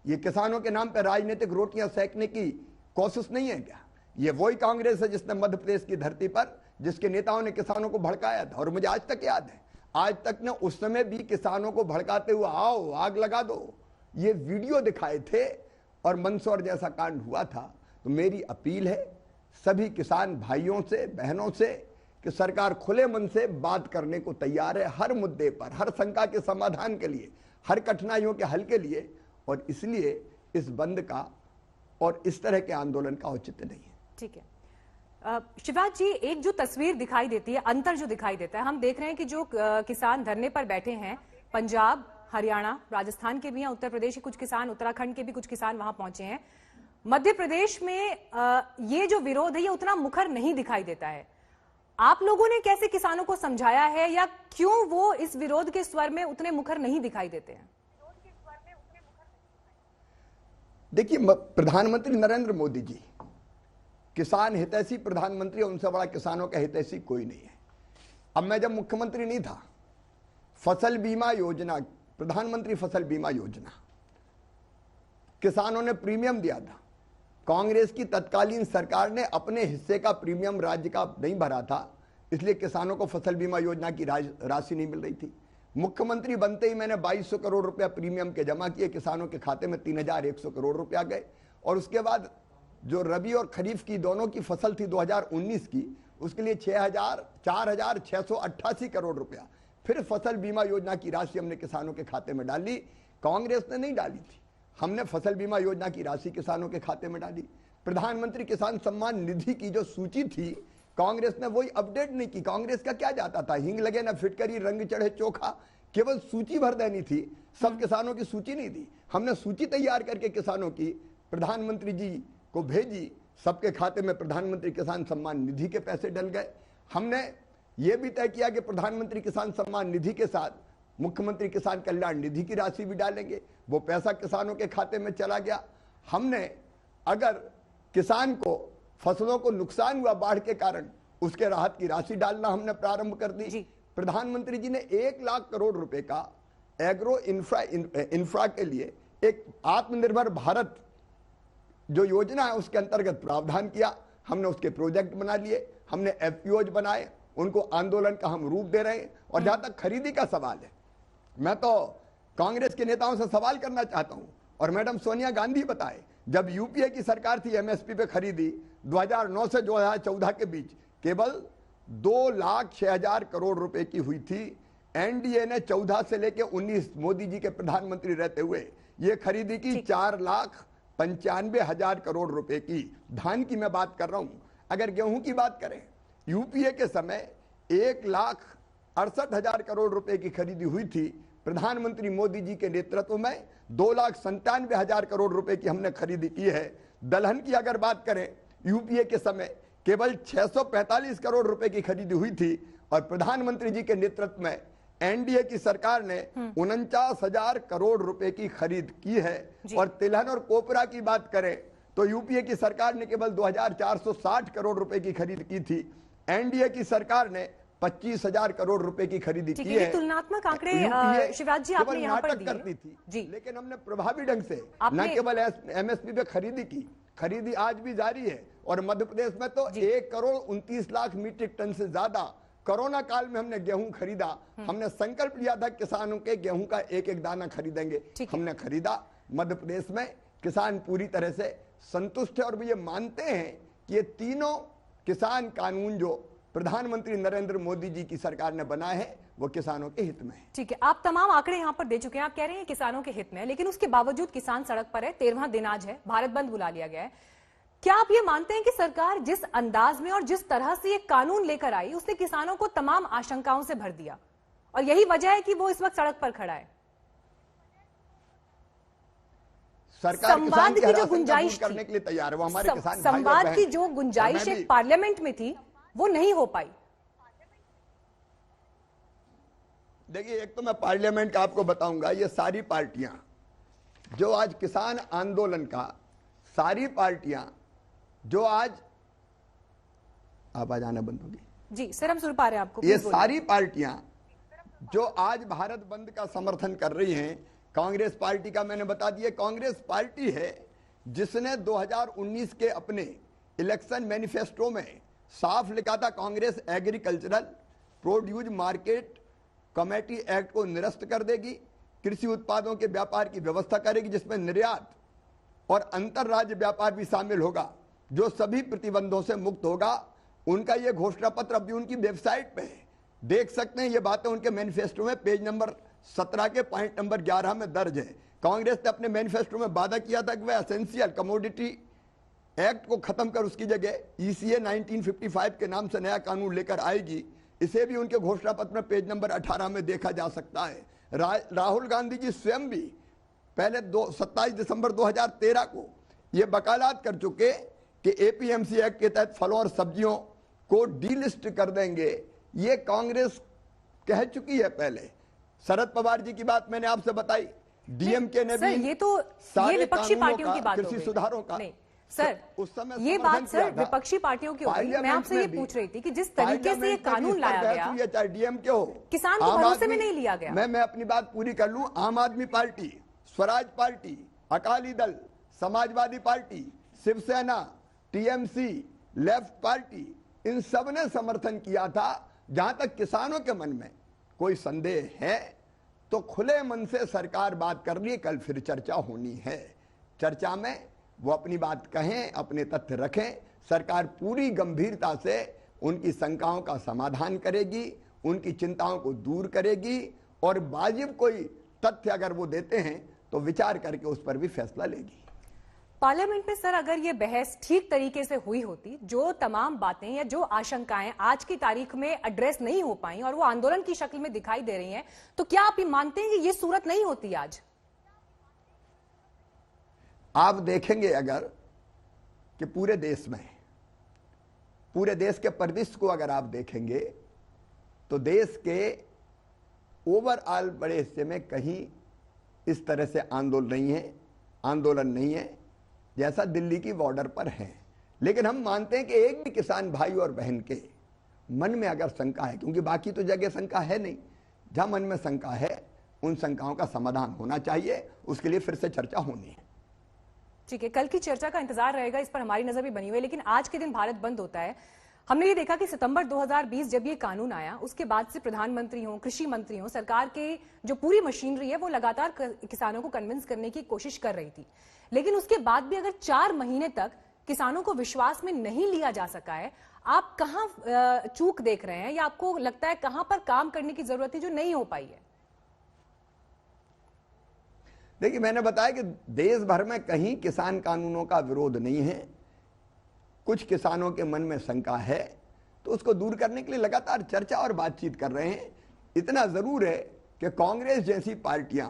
ये किसानों के नाम पर राजनीतिक रोटियां सेकने की कोशिश नहीं है क्या? ये वही कांग्रेस है जिसने मध्य प्रदेश की धरती पर, जिसके नेताओं ने किसानों को भड़काया था। और मुझे आज तक याद है, आज तक ने उस समय भी किसानों को भड़काते हुए आओ आग लगा दो ये वीडियो दिखाए थे और मंदसौर जैसा कांड हुआ था। तो मेरी अपील है सभी किसान भाइयों से, बहनों से कि सरकार खुले मन से बात करने को तैयार है हर मुद्दे पर, हर शंका के समाधान के लिए, हर कठिनाइयों के हल के लिए। और इसलिए इस बंद का और इस तरह के आंदोलन का औचित्य नहीं है। ठीक है शिवराज जी, एक जो तस्वीर दिखाई देती है, अंतर जो दिखाई देता है, हम देख रहे हैं कि जो किसान धरने पर बैठे हैं, पंजाब, हरियाणा, राजस्थान के भी हैं, उत्तर प्रदेश के कुछ किसान, उत्तराखंड के भी कुछ किसान वहां पहुंचे हैं। मध्य प्रदेश में ये जो विरोध है ये उतना मुखर नहीं दिखाई देता है। आप लोगों ने कैसे किसानों को समझाया है, या क्यों वो इस विरोध के स्वर में उतने मुखर नहीं दिखाई देते हैं? देखिए, प्रधानमंत्री नरेंद्र मोदी जी किसान हितैषी प्रधानमंत्री, उनसे बड़ा किसानों का हितैषी कोई नहीं है। अब मैं जब मुख्यमंत्री नहीं था, फसल बीमा योजना, प्रधानमंत्री फसल बीमा योजना, किसानों ने प्रीमियम दिया था। कांग्रेस की तत्कालीन सरकार ने अपने हिस्से का प्रीमियम राज्य का नहीं भरा था, इसलिए किसानों को फसल बीमा योजना की राशि नहीं मिल रही थी। मुख्यमंत्री बनते ही मैंने 2200 करोड़ रुपया प्रीमियम के जमा किए, किसानों के खाते में 3100 करोड़ रुपया गए। और उसके बाद जो रबी और खरीफ की दोनों की फसल थी 2019 की, उसके लिए 4688 करोड़ रुपया फिर फसल बीमा योजना की राशि हमने किसानों के खाते में डाली। कांग्रेस ने नहीं डाली थी, हमने फसल बीमा योजना की राशि किसानों के खाते में डाली। प्रधानमंत्री किसान सम्मान निधि की जो सूची थी, कांग्रेस ने वही अपडेट नहीं की। कांग्रेस का क्या जाता था, हिंग लगे ना फिटकरी, रंग चढ़े चोखा, केवल सूची भर देनी थी, सब किसानों की सूची नहीं दी। हमने सूची तैयार करके किसानों की प्रधानमंत्री जी को भेजी, सबके खाते में प्रधानमंत्री किसान सम्मान निधि के पैसे डल गए। हमने ये भी तय किया कि प्रधानमंत्री किसान सम्मान निधि के साथ मुख्यमंत्री किसान कल्याण निधि की राशि भी डालेंगे, वो पैसा किसानों के खाते में चला गया। हमने अगर किसान को फसलों को नुकसान हुआ बाढ़ के कारण, उसके राहत की राशि डालना हमने प्रारंभ कर दी। प्रधानमंत्री जी ने 1 लाख करोड़ रुपए का एग्रो इंफ्रा के लिए एक आत्मनिर्भर भारत जो योजना है उसके अंतर्गत प्रावधान किया। हमने उसके प्रोजेक्ट बना लिए, हमने एफपीओज बनाए, उनको आंदोलन का हम रूप दे रहे हैं। और जहां तक खरीदी का सवाल है, मैं तो कांग्रेस के नेताओं से सवाल करना चाहता हूं, और मैडम सोनिया गांधी बताए, जब यूपीए की सरकार थी एमएसपी पे खरीदी 2009 से 2014 के बीच केवल 2,06,000 करोड़ रुपए की हुई थी। एनडीए ने 14 से लेकर 19 मोदी जी के प्रधानमंत्री रहते हुए ये खरीदी की 4,95,000 करोड़ रुपए की। धान की मैं बात कर रहा हूं। अगर गेहूं की बात करें, यूपीए के समय 1,68,000 करोड़ रुपए की खरीदी हुई थी। प्रधानमंत्री मोदी जी के नेतृत्व में 2,97,000 करोड़ रुपए की हमने खरीदी की है। दलहन की अगर बात करें, यूपीए के समय केवल 645 करोड़ रुपए की खरीदी हुई थी, और प्रधानमंत्री जी के नेतृत्व में एनडीए की सरकार ने 49,000 करोड़ रुपए की खरीद की है। और तिलहन और कोपरा की बात करें तो यूपीए की सरकार ने केवल 2,460 करोड़ रुपए की खरीद की थी। एनडीए की सरकार ने 25,000 करोड़ रुपए की खरीदी की है। तुलनात्मक आंकड़े शिवराज जी आपने यहाँ पर दिए करती थी जी, लेकिन हमने प्रभावी ढंग से न केवल एमएसपी पे खरीदी की, खरीदी आज भी जारी है। और मध्य प्रदेश में तो 1,29,00,000 मीट्रिक टन से ज्यादा कोरोना काल में हमने गेहूं खरीदा। हमने संकल्प लिया था किसानों के गेहूं का एक एक दाना खरीदेंगे, हमने खरीदा। मध्य प्रदेश में किसान पूरी तरह से संतुष्ट है, और ये मानते हैं कि ये तीनों किसान कानून जो प्रधानमंत्री नरेंद्र मोदी जी की सरकार ने बनाए हैं वो किसानों के हित में है। ठीक है, आप तमाम आंकड़े यहाँ पर दे चुके हैं। आप कह रहे हैं किसानों के हित में है, लेकिन उसके बावजूद किसान सड़क पर है। 13वां दिन आज है, भारत बंद बुला लिया गया है। क्या आप ये मानते हैं कि सरकार जिस अंदाज में और जिस तरह से ये कानून लेकर आई, उसने किसानों को तमाम आशंकाओं से भर दिया, और यही वजह है कि वो इस वक्त सड़क पर खड़ा है? संवाद की जो गुंजाइश करने के लिए तैयार है, वो हमारे किसान संवाद की जो गुंजाइश एक पार्लियामेंट में थी वो नहीं हो पाई। देखिए, एक तो मैं पार्लियामेंट का आपको बताऊंगा, ये सारी पार्टियां जो आज किसान आंदोलन का, सारी पार्टियां जो आज आवाज आना बंद होगी जी सर, हम सुन पा रहे हैं आपको। ये सारी पार्टियां जो आज भारत बंद का समर्थन कर रही हैं, कांग्रेस पार्टी का मैंने बता दिया, कांग्रेस पार्टी है जिसने 2019 के अपने इलेक्शन मैनिफेस्टो में साफ लिखा था Congress agricultural produce market committee act को निरस्त कर देगी, कृषि उत्पादों के व्यापार की व्यवस्था करेगी जिसमें निर्यात और अंतरराज्य व्यापार भी शामिल होगा, जो सभी प्रतिबंधों से मुक्त होगा। उनका यह घोषणा पत्र अभी उनकी वेबसाइट पे है, देख सकते हैं। ये बातें उनके मैनिफेस्टो में पेज नंबर 17 के पॉइंट नंबर 11 में दर्ज है। कांग्रेस ने अपने मैनिफेस्टो में वादा किया था कि वह एसेंशियल कमोडिटी एक्ट को खत्म कर उसकी जगह ईसीए 1955 के नाम से नया कानून लेकर आएगी। इसे भी उनके घोषणा पत्र में पेज नंबर 18 में देखा जा सकता है। राहुल गांधी जी स्वयं भी पहले 27 दिसंबर 2013 को यह वकालत कर चुके कि एपीएमसी एक्ट के तहत फलों और सब्जियों को डीलिस्ट कर देंगे। ये कांग्रेस कह चुकी है पहले। शरद पवार जी की बात मैंने आपसे बताई, डीएमके ने भी ये विपक्षी पार्टियों की बात, कृषि सुधारों का सर उस समय ये बात सर विपक्षी पार्टियों की होगी। मैं आपसे ये पूछ रही थी कि जिस तरीके से ये कानून लाया गया, चाहे डीएमके हो, किसान को भरोसे में नहीं लिया गया। मैं अपनी बात पूरी कर लूं। आम आदमी party, Swaraj party, Akali Dal, Samajwadi party, Shiv Sena, TMC, left party, इन सब ने समर्थन किया था। जहां तक किसानों के मन में कोई संदेह है तो खुले मन से सरकार बात कर रही है, कल फिर चर्चा होनी है। चर्चा में वो अपनी बात कहें, अपने तथ्य रखें। सरकार पूरी गंभीरता से उनकी शंकाओं का समाधान करेगी, उनकी चिंताओं को दूर करेगी, और वाजिब कोई तथ्य अगर वो देते हैं तो विचार करके उस पर भी फैसला लेगी। पार्लियामेंट में सर अगर ये बहस ठीक तरीके से हुई होती, जो तमाम बातें या जो आशंकाएं आज की तारीख में एड्रेस नहीं हो पाई और वो आंदोलन की शक्ल में दिखाई दे रही हैं, तो क्या आप ये मानते हैं कि ये सूरत नहीं होती आज? आप देखेंगे अगर कि पूरे देश के परिदृश्य को अगर आप देखेंगे तो देश के ओवरऑल बड़े हिस्से में कहीं इस तरह से आंदोलन नहीं है जैसा दिल्ली की बॉर्डर पर है। लेकिन हम मानते हैं कि एक भी किसान भाई और बहन के मन में अगर शंका है, क्योंकि बाकी तो जगह शंका है नहीं, जहां मन में शंका है उन शंकाओं का समाधान होना चाहिए, उसके लिए फिर से चर्चा होनी है। ठीक है, कल की चर्चा का इंतजार रहेगा, इस पर हमारी नजर भी बनी हुई है। लेकिन आज के दिन भारत बंद होता है। हमने ये देखा कि सितंबर 2020 जब ये कानून आया उसके बाद से प्रधानमंत्री हो, कृषि मंत्री हो, सरकार के जो पूरी मशीनरी है वो लगातार किसानों को कन्विंस करने की कोशिश कर रही थी। लेकिन उसके बाद भी अगर 4 महीने तक किसानों को विश्वास में नहीं लिया जा सका है, आप कहां चूक देख रहे हैं या आपको लगता है कहां पर काम करने की जरूरत है जो नहीं हो पाई है? देखिए, मैंने बताया कि देश भर में कहीं किसान कानूनों का विरोध नहीं है। कुछ किसानों के मन में शंका है तो उसको दूर करने के लिए लगातार चर्चा और बातचीत कर रहे हैं। इतना जरूर है कि कांग्रेस जैसी पार्टियां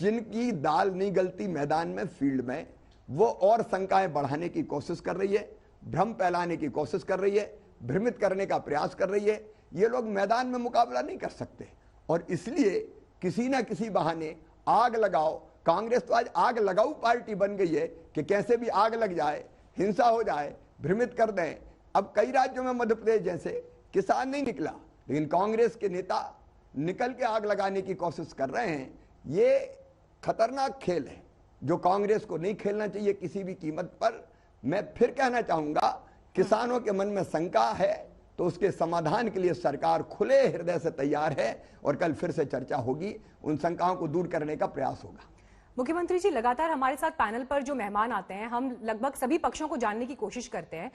जिनकी दाल नहीं गलती मैदान में, फील्ड में, वो और शंकाएं बढ़ाने की कोशिश कर रही है, भ्रम फैलाने की कोशिश कर रही है, भ्रमित करने का प्रयास कर रही है। ये लोग मैदान में मुकाबला नहीं कर सकते और इसलिए किसी ना किसी बहाने आग लगाओ। कांग्रेस तो आज आग लगाऊ पार्टी बन गई है कि कैसे भी आग लग जाए, हिंसा हो जाए, भ्रमित कर दें। अब कई राज्यों में मध्य प्रदेश जैसे किसान नहीं निकला, लेकिन कांग्रेस के नेता निकल के आग लगाने की कोशिश कर रहे हैं। ये खतरनाक खेल है जो कांग्रेस को नहीं खेलना चाहिए किसी भी कीमत पर। मैं फिर कहना चाहूंगा, किसानों के मन में शंका है तो उसके समाधान के लिए सरकार खुले हृदय से तैयार है और कल फिर से चर्चा होगी, उन शंकाओं को दूर करने का प्रयास होगा। मुख्यमंत्री जी, लगातार हमारे साथ पैनल पर जो मेहमान आते हैं, हम लगभग सभी पक्षों को जानने की कोशिश करते हैं।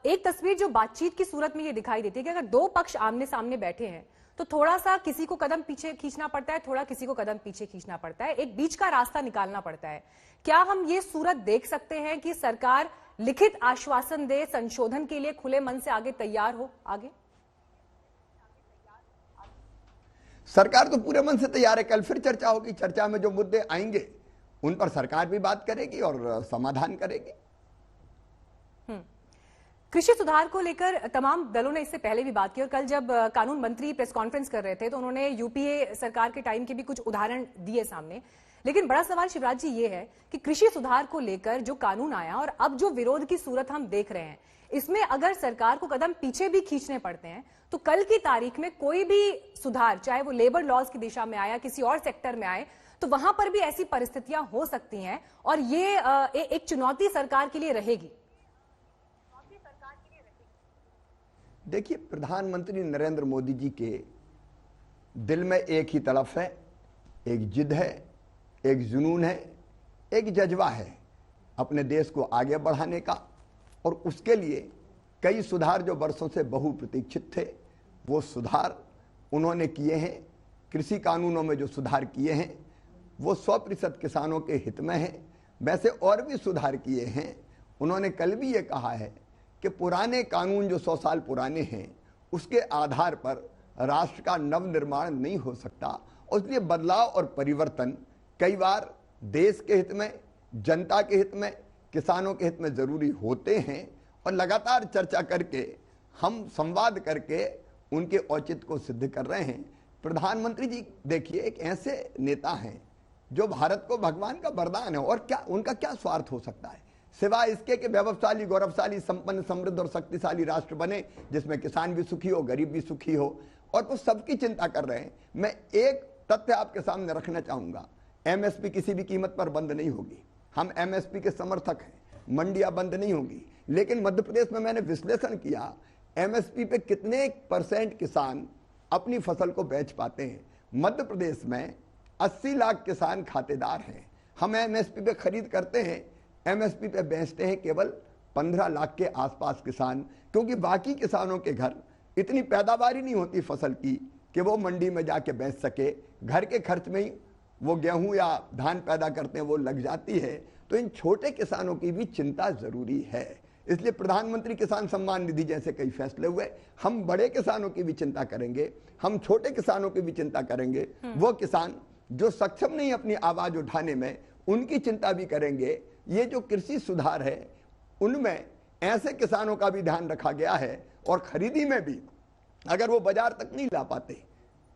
एक तस्वीर जो बातचीत की सूरत में ये दिखाई देती है कि अगर 2 पक्ष आमने सामने बैठे हैं तो थोड़ा सा किसी को कदम पीछे खींचना पड़ता है, थोड़ा किसी को कदम पीछे खींचना पड़ता है, एक बीच का रास्ता निकालना पड़ता है। क्या हम ये सूरत देख सकते हैं कि सरकार लिखित आश्वासन दे, संशोधन के लिए खुले मन से आगे तैयार हो? आगे सरकार तो पूरे मन से तैयार है। कल फिर चर्चा होगी, चर्चा में जो मुद्दे आएंगे उन पर सरकार भी बात करेगी और समाधान करेगी। कृषि सुधार को लेकर तमाम दलों ने इससे पहले भी बात की और कल जब कानून मंत्री प्रेस कॉन्फ्रेंस कर रहे थे तो उन्होंने यूपीए सरकार के टाइम के भी कुछ उदाहरण दिए सामने। लेकिन बड़ा सवाल शिवराज जी ये है कि कृषि सुधार को लेकर जो कानून आया और अब जो विरोध की सूरत हम देख रहे हैं, इसमें अगर सरकार को कदम पीछे भी खींचने पड़ते हैं तो कल की तारीख में कोई भी सुधार, चाहे वो लेबर लॉज की दिशा में आए या किसी और सेक्टर में आए, तो वहां पर भी ऐसी परिस्थितियां हो सकती हैं और ये एक चुनौती सरकार के लिए रहेगी। देखिए, प्रधानमंत्री नरेंद्र मोदी जी के दिल में एक ही तड़फ है, एक जिद है, एक जुनून है, एक जज्बा है अपने देश को आगे बढ़ाने का। और उसके लिए कई सुधार जो वर्षों से बहुप्रतीक्षित थे, वो सुधार उन्होंने किए हैं। कृषि कानूनों में जो सुधार किए हैं वो 100% किसानों के हित में है। वैसे और भी सुधार किए हैं। उन्होंने कल भी ये कहा है कि पुराने कानून जो 100 साल पुराने हैं उसके आधार पर राष्ट्र का नव निर्माण नहीं हो सकता और इसलिए बदलाव और परिवर्तन कई बार देश के हित में, जनता के हित में, किसानों के हित में जरूरी होते हैं। और लगातार चर्चा करके, हम संवाद करके उनके औचित्य को सिद्ध कर रहे हैं। प्रधानमंत्री जी देखिए, एक ऐसे नेता हैं जो भारत को भगवान का वरदान है और क्या उनका क्या स्वार्थ हो सकता है सिवाय इसके कि वैभवशाली, गौरवशाली, संपन्न, समृद्ध और शक्तिशाली राष्ट्र बने जिसमें किसान भी सुखी हो, गरीब भी सुखी हो, और वो सबकी चिंता कर रहे हैं। मैं एक तथ्य आपके सामने रखना चाहूंगा, एमएसपी किसी भी कीमत पर बंद नहीं होगी। हम एमएसपी के समर्थक हैं, मंडियां बंद नहीं होगी। लेकिन मध्य प्रदेश में मैंने विश्लेषण किया, एमएसपी पे कितने % किसान अपनी फसल को बेच पाते हैं। मध्य प्रदेश में 80 लाख किसान खातेदार हैं। हम एमएसपी पे खरीद करते हैं, एमएसपी पे बेचते हैं केवल 15 लाख के आसपास किसान, क्योंकि बाकी किसानों के घर इतनी पैदावार ही नहीं होती फसल की कि वो मंडी में जाके बेच सके। घर के खर्च में ही वो गेहूं या धान पैदा करते हैं, वो लग जाती है। तो इन छोटे किसानों की भी चिंता जरूरी है। इसलिए प्रधानमंत्री किसान सम्मान निधि जैसे कई फैसले हुए। हम बड़े किसानों की भी चिंता करेंगे, हम छोटे किसानों की भी चिंता करेंगे। वो किसान जो सक्षम नहीं अपनी आवाज उठाने में, उनकी चिंता भी करेंगे। ये जो कृषि सुधार है, उनमें ऐसे किसानों का भी ध्यान रखा गया है। और खरीदी में भी अगर वो बाजार तक नहीं ला पाते,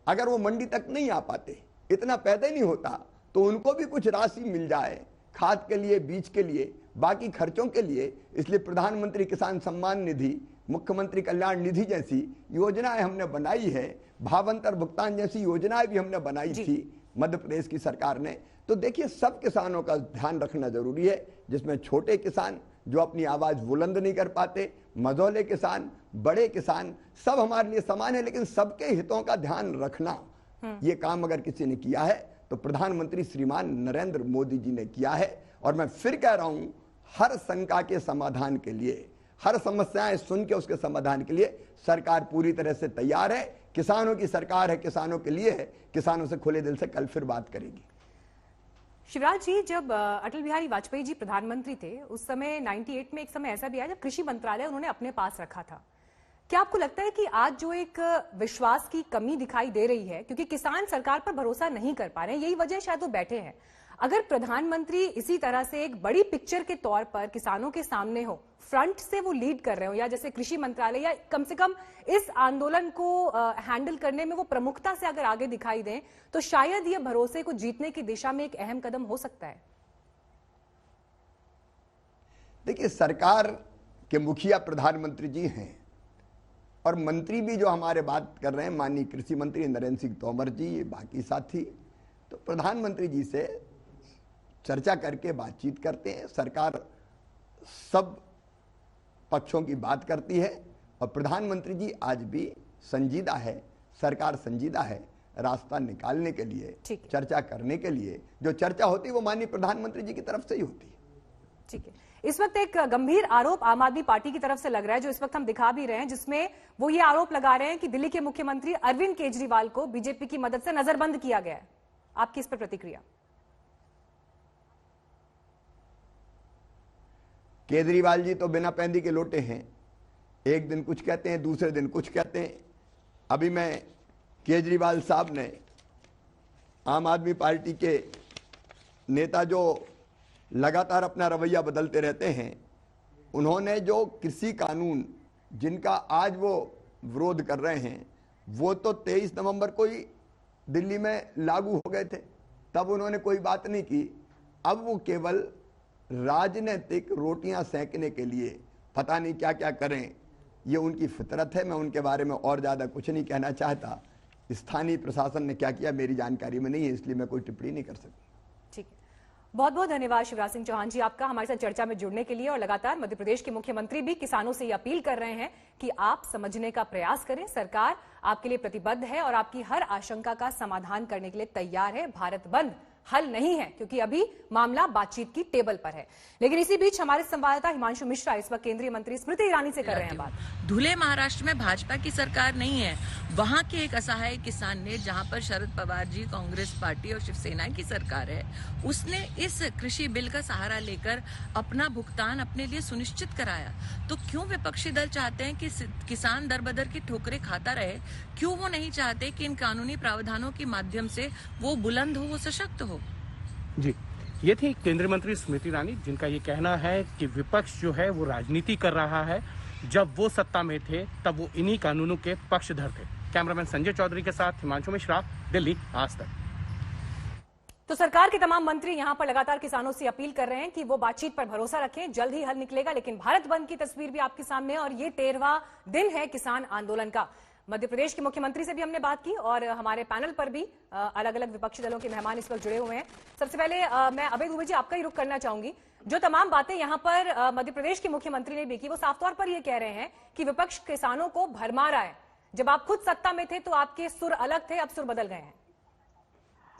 अगर वो मंडी तक नहीं आ पाते, इतना पैदा ही नहीं होता, तो उनको भी कुछ राशि मिल जाए खाद के लिए, बीज के लिए, बाकी खर्चों के लिए। इसलिए प्रधानमंत्री किसान सम्मान निधि, मुख्यमंत्री कल्याण निधि जैसी योजनाएं हमने बनाई है, भावांतर भुगतान जैसी योजनाएं भी हमने बनाई थी मध्य प्रदेश की सरकार ने। तो देखिए, सब किसानों का ध्यान रखना जरूरी है, जिसमें छोटे किसान जो अपनी आवाज बुलंद नहीं कर पाते, मझौले किसान, बड़े किसान, सब हमारे लिए समान है। लेकिन सबके हितों का ध्यान रखना, ये काम अगर किसी ने किया है तो प्रधानमंत्री श्रीमान नरेंद्र मोदी जी ने किया है। और मैं फिर कह रहा हूं, हर शंका के समाधान के लिए, हर समस्याएं सुन के उसके समाधान के लिए सरकार पूरी तरह से तैयार है। किसानों की सरकार है, किसानों के लिए है, किसानों से खुले दिल से कल फिर बात करेगी। शिवराज जी, जब अटल बिहारी वाजपेयी जी प्रधानमंत्री थे, उस समय 98 में एक समय ऐसा भी आया जब कृषि मंत्रालय उन्होंने अपने पास रखा था। क्या आपको लगता है कि आज जो एक विश्वास की कमी दिखाई दे रही है, क्योंकि किसान सरकार पर भरोसा नहीं कर पा रहे हैं, यही वजह शायद वो बैठे हैं, अगर प्रधानमंत्री इसी तरह से एक बड़ी पिक्चर के तौर पर किसानों के सामने हो, फ्रंट से वो लीड कर रहे हो, या जैसे कृषि मंत्रालय, या कम से कम इस आंदोलन को हैंडल करने में वो प्रमुखता से अगर आगे दिखाई दें, तो शायद ये भरोसे को जीतने की दिशा में एक अहम कदम हो सकता है। देखिए, सरकार के मुखिया प्रधानमंत्री जी हैं और मंत्री भी जो हमारे बात कर रहे हैं, माननीय कृषि मंत्री नरेंद्र सिंह तोमर जी, बाकी साथी, तो प्रधानमंत्री जी से चर्चा करके बातचीत करते हैं। सरकार सब पक्षों की बात करती है और प्रधानमंत्री जी आज भी संजीदा है, सरकार संजीदा है रास्ता निकालने के लिए, चर्चा करने के लिए। जो चर्चा होती है वो माननीय प्रधानमंत्री जी की तरफ से ही होती है। ठीक है। इस वक्त एक गंभीर आरोप आम आदमी पार्टी की तरफ से लग रहा है, जो इस वक्त हम दिखा भी रहे हैं, जिसमें वो ये आरोप लगा रहे हैं कि दिल्ली के मुख्यमंत्री अरविंद केजरीवाल को बीजेपी की मदद से नजरबंद किया गया है। आपकी इस पर प्रतिक्रिया? केजरीवाल जी तो बिना पैंदी के लोटे हैं, एक दिन कुछ कहते हैं, दूसरे दिन कुछ कहते हैं। अभी मैं केजरीवाल साहब ने, आम आदमी पार्टी के नेता जो लगातार अपना रवैया बदलते रहते हैं, उन्होंने जो कृषि कानून जिनका आज वो विरोध कर रहे हैं, वो तो 23 नवंबर को ही दिल्ली में लागू हो गए थे, तब उन्होंने कोई बात नहीं की। अब वो केवल राजनीतिक रोटियां सेंकने के लिए पता नहीं क्या क्या करें, ये उनकी फितरत है। मैं उनके बारे में और ज़्यादा कुछ नहीं कहना चाहता। स्थानीय प्रशासन ने क्या किया मेरी जानकारी में नहीं है, इसलिए मैं कोई टिप्पणी नहीं कर सकता। ठीक है, बहुत बहुत धन्यवाद शिवराज सिंह चौहान जी आपका हमारे साथ चर्चा में जुड़ने के लिए। और लगातार मध्य प्रदेश के मुख्यमंत्री भी किसानों से ये अपील कर रहे हैं कि आप समझने का प्रयास करें, सरकार आपके लिए प्रतिबद्ध है और आपकी हर आशंका का समाधान करने के लिए तैयार है। भारत बंद हल नहीं है, क्योंकि अभी मामला बातचीत की टेबल पर है। लेकिन इसी बीच हमारे संवाददाता हिमांशु मिश्रा इस वक्त केंद्रीय मंत्री स्मृति ईरानी से कर रहे हैं बात। धुले महाराष्ट्र में भाजपा की सरकार नहीं है, वहां के एक असहाय किसान ने, जहां पर शरद पवार जी, कांग्रेस पार्टी और शिवसेना की सरकार है, उसने इस कृषि बिल का सहारा लेकर अपना भुगतान अपने लिए सुनिश्चित कराया। तो क्यों विपक्षी दल चाहते हैं कि किसान दर बदर की ठोकरें खाता रहे? क्यों वो नहीं चाहते कि इन कानूनी प्रावधानों के माध्यम से वो बुलंद हो, वो सशक्त हो? जी, ये थी केंद्रीय मंत्री स्मृति ईरानी, जिनका ये कहना है कि विपक्ष जो है वो राजनीति कर रहा है। जब वो सत्ता में थे तब वो इन्हीं कानूनों के पक्षधर थे। कैमरामैन संजय चौधरी के साथ हिमांशु मिश्रा, दिल्ली, आज तक। तो सरकार के तमाम मंत्री यहां पर लगातार किसानों से अपील कर रहे हैं कि वो बातचीत पर भरोसा रखें, जल्द ही हल निकलेगा। लेकिन भारत बंद की तस्वीर भी आपके सामने है और ये 13वां दिन है किसान आंदोलन का। मध्य प्रदेश के मुख्यमंत्री से भी हमने बात की और हमारे पैनल पर भी अलग अलग विपक्षी दलों के मेहमान इस वक्त जुड़े हुए हैं। सबसे पहले मैं अभय दुबे जी आपका ही रुख करना चाहूंगी। जो तमाम बातें यहां पर मध्य प्रदेश के मुख्यमंत्री ने भी की, वो साफ तौर पर ये कह रहे हैं कि विपक्ष किसानों को भरमा रहा है। जब आप खुद सत्ता में थे तो आपके सुर अलग थे, अब सुर बदल गए हैं।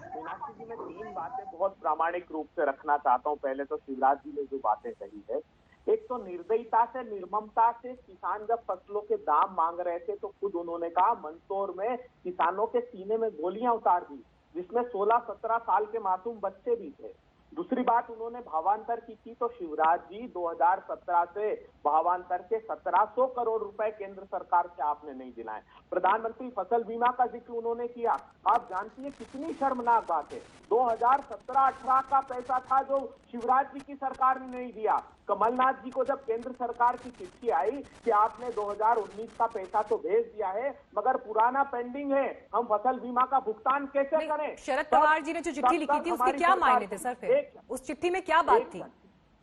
मीनाक्षी जी, मैं 3 बातें बहुत प्रामाणिक रूप से रखना चाहता हूं। पहले तो शिवराज जी ने जो बातें कही है, एक तो निर्दयता से, निर्ममता से किसान जब फसलों के दाम मांग रहे थे तो खुद उन्होंने कहा मंदसौर में किसानों के सीने में गोलियां उतार दी, जिसमें 16-17 साल के मासूम बच्चे भी थे। दूसरी बात उन्होंने भावांतर की थी, तो शिवराज जी 2017 से भावांतर के 1700 करोड़ रुपए केंद्र सरकार से आपने नहीं दिलाए। प्रधानमंत्री फसल बीमा का जिक्र उन्होंने किया। आप जानती है कितनी शर्मनाक बात है, 2017-18 का पैसा था जो शिवराज जी की सरकार ने नहीं दिया। कमलनाथ जी को जब केंद्र सरकार की चिट्ठी आई कि आपने 2019 का पैसा तो भेज दिया है मगर पुराना पेंडिंग है, हम फसल बीमा का भुगतान कैसे करें? शरद पवार जी ने जो चिट्ठी लिखी थी उसके क्या मायने थे सर? फिर उस चिट्ठी में क्या बात थी,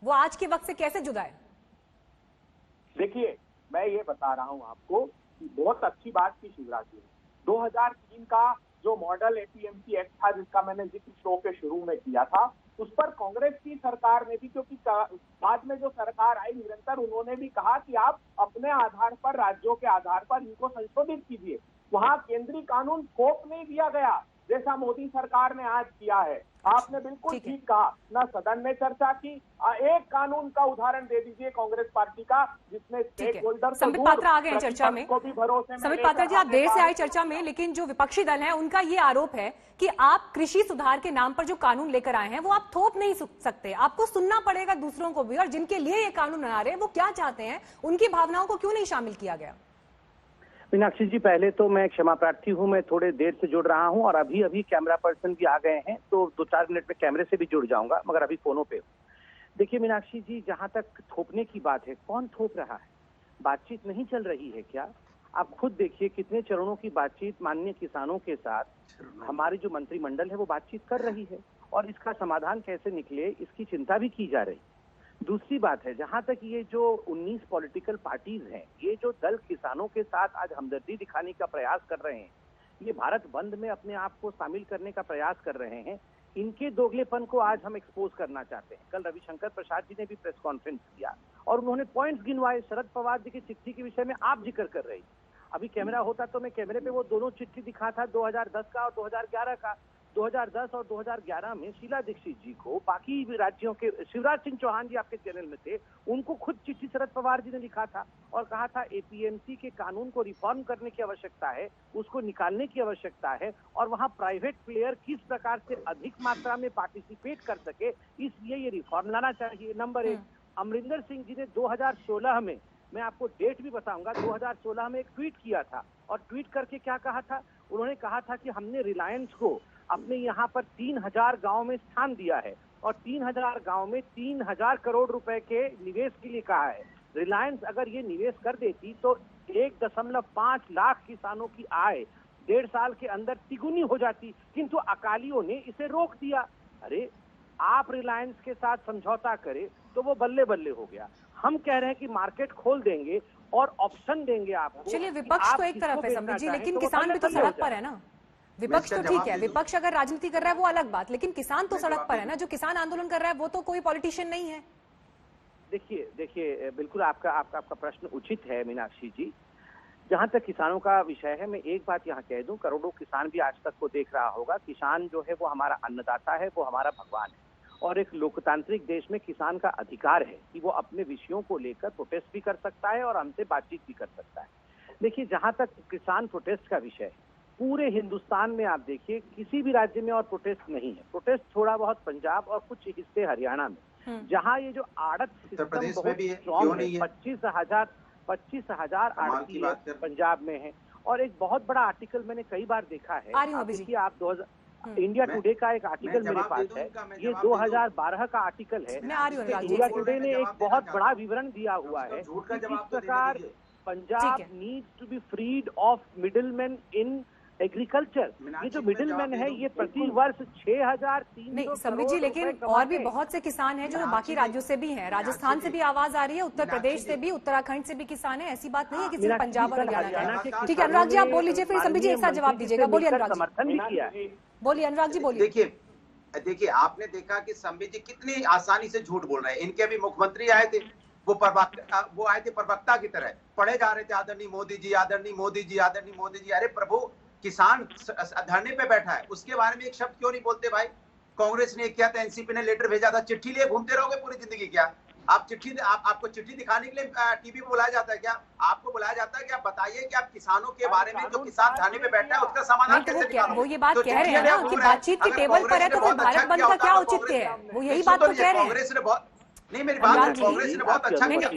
वो आज के वक्त से कैसे जुदा है? देखिए, मैं ये बता रहा हूं आपको कि बहुत अच्छी बात की शिवराज जी, 2003 का जो मॉडल एपीएमसी एक्ट था जिसका मैंने जिक्र शो के शुरू में किया था, उस पर कांग्रेस की सरकार ने भी, क्योंकि बाद में जो सरकार आई निरंतर, उन्होंने भी कहा कि आप अपने आधार पर, राज्यों के आधार पर इनको संशोधित कीजिए। वहां केंद्रीय कानून थोप नहीं दिया गया जैसा मोदी सरकार ने आज किया है। आपने बिल्कुल ठीक कहा, ना सदन में चर्चा की। एक कानून का उदाहरण दे दीजिए कांग्रेस पार्टी का जिसमें स्टेक होल्डर संबित पात्रा आ गए चर्चा में। संबित पात्रा जी, आप देर से आए चर्चा में, लेकिन जो विपक्षी दल है उनका ये आरोप है कि आप कृषि सुधार के नाम पर जो कानून लेकर आए हैं वो आप थोप नहीं सकते, आपको सुनना पड़ेगा दूसरों को भी, और जिनके लिए ये कानून बना रहे हैं वो क्या चाहते हैं, उनकी भावनाओं को क्यों नहीं शामिल किया गया? मीनाक्षी जी, पहले तो मैं क्षमा प्रार्थी हूं, मैं थोड़े देर से जुड़ रहा हूं और अभी कैमरा पर्सन भी आ गए हैं, तो 2-4 मिनट में कैमरे से भी जुड़ जाऊंगा, मगर अभी फोनों पे हूं। देखिए मीनाक्षी जी, जहां तक थोपने की बात है, कौन थोप रहा है? बातचीत नहीं चल रही है क्या? आप खुद देखिए कितने चरणों की बातचीत माननीय किसानों के साथ हमारी जो मंत्रिमंडल है वो बातचीत कर रही है, और इसका समाधान कैसे निकले इसकी चिंता भी की जा रही। दूसरी बात है, जहां तक ये जो 19 पॉलिटिकल पार्टीज हैं, ये जो दल किसानों के साथ आज हमदर्दी दिखाने का प्रयास कर रहे हैं, ये भारत बंद में अपने आप को शामिल करने का प्रयास कर रहे हैं, इनके दोगलेपन को आज हम एक्सपोज करना चाहते हैं। कल रविशंकर प्रसाद जी ने भी प्रेस कॉन्फ्रेंस किया और उन्होंने पॉइंट्स गिनवाए। शरद पवार जी की चिट्ठी के विषय में आप जिक्र कर रही, अभी कैमरा होता तो मैं कैमरे पे वो दोनों चिट्ठी दिखा था, 2010 का और 2011 का। 2010 और 2011 में शीला दीक्षित जी को, बाकी राज्यों के शिवराज सिंह चौहान जी आपके चैनल में थे, उनको खुद चिट्ठी शरद पवार जी ने लिखा था और कहा था एपीएमसी के कानून को रिफॉर्म करने की आवश्यकता है, उसको निकालने की आवश्यकता है, और वहां प्राइवेट प्लेयर किस प्रकार से अधिक मात्रा में पार्टिसिपेट कर सके, इसलिए ये रिफॉर्म लाना चाहिए। नंबर 1, अमरिंदर सिंह जी ने 2016 में, मैं आपको डेट भी बताऊंगा, 2016 में एक ट्वीट किया था, और ट्वीट करके क्या कहा था? उन्होंने कहा था कि हमने रिलायंस को अपने यहाँ पर 3000 गांव में स्थान दिया है और 3000 गांव में 3000 करोड़ रुपए के निवेश के लिए कहा है। रिलायंस अगर ये निवेश कर देती तो 1.5 लाख किसानों की आय 1.5 साल के अंदर तिगुनी हो जाती, किंतु अकालियों ने इसे रोक दिया। अरे आप रिलायंस के साथ समझौता करें तो वो बल्ले बल्ले हो गया। हम कह रहे हैं कि मार्केट खोल देंगे और ऑप्शन देंगे आपको। चलिए, विपक्ष तो एक तरफ है संबित जी, लेकिन किसान भी तो सड़क पर है ना। विपक्ष तो ठीक है, विपक्ष अगर राजनीति कर रहा है वो अलग बात, लेकिन किसान तो सड़क पर है ना। जो किसान आंदोलन कर रहा है वो तो कोई पॉलिटिशियन नहीं है। देखिए बिल्कुल आपका प्रश्न उचित है मीनाक्षी जी। जहां तक किसानों का विषय है, मैं एक बात यहाँ कह दूं, करोड़ों किसान भी आज तक को देख रहा होगा, किसान जो है वो हमारा अन्नदाता है, वो हमारा भगवान है, और एक लोकतांत्रिक देश में किसान का अधिकार है कि वो अपने विषयों को लेकर प्रोटेस्ट भी कर सकता है और हमसे बातचीत भी कर सकता है। देखिए, जहां तक किसान प्रोटेस्ट का विषय है, पूरे हिंदुस्तान में आप देखिए किसी भी राज्य में और प्रोटेस्ट नहीं है। प्रोटेस्ट थोड़ा बहुत पंजाब और कुछ हिस्से हरियाणा में, जहां ये जो आड़त सिस्टम बहुत स्ट्रॉन्ग है, 25,000 आड़ती है पंजाब में है। और एक बहुत बड़ा आर्टिकल मैंने कई बार देखा है, आप इंडिया टुडे का एक आर्टिकल मेरे पास है, ये 2012 का आर्टिकल है। इंडिया टुडे ने एक बहुत बड़ा विवरण दिया हुआ है कि किस प्रकार Punjab needs to be freed of middleman in agriculture. ये जो मिडिलमैन है ये प्रति वर्ष 6,300 नहीं संबित जी, लेकिन और भी बहुत से किसान हैं जो बाकी राज्यों से भी हैं। राजस्थान से भी आवाज आ रही है, उत्तर प्रदेश से भी, उत्तराखंड से भी किसान है। ऐसी बात नहीं है कि सिर्फ पंजाब और हरियाणा का। ठीक है अनुराग जी, आप बोल लीजिए, फिर संबित जी एक साथ जवाब दीजिएगा। बोलिए अनुराग जी, बोलिए अनुराग जी, बोलिए। देखिए आपने देखा कि संबित जी कितनी आसानी से झूठ बोल रहे हैं। इनके भी मुख्यमंत्री आए थे, वो आए थे प्रवक्ता की तरह, पढ़े जा रहे थे आदरणीय मोदी जी, आदरणीय मोदी जी, आदरणीय मोदी जी। अरे प्रभु, किसान धरने पे बैठा है, उसके बारे में एक शब्द क्यों नहीं बोलते भाई? कांग्रेस ने किया था, एनसीपी ने लेटर भेजा था, चिट्ठी लिए घूमते रहोगे पूरी जिंदगी क्या? आपको चिट्ठी दिखाने के लिए टीवी पे बुलाया जाता है क्या? आपको बुलाया जाता है कि आप बताइए कि आप किसानों के बारे में, जो किसान धरने पे बैठा है उसका समाधान कैसे निकालोगे? वो ये बात कह रहे हैं ना कि बातचीत के टेबल पर है तो फिर भारत बंद का क्या औचित्य है? वो यही बात तो कह रहे हैं। कांग्रेस ने बहुत नहीं, मेरी बात है, कांग्रेस ने बहुत अच्छा किया।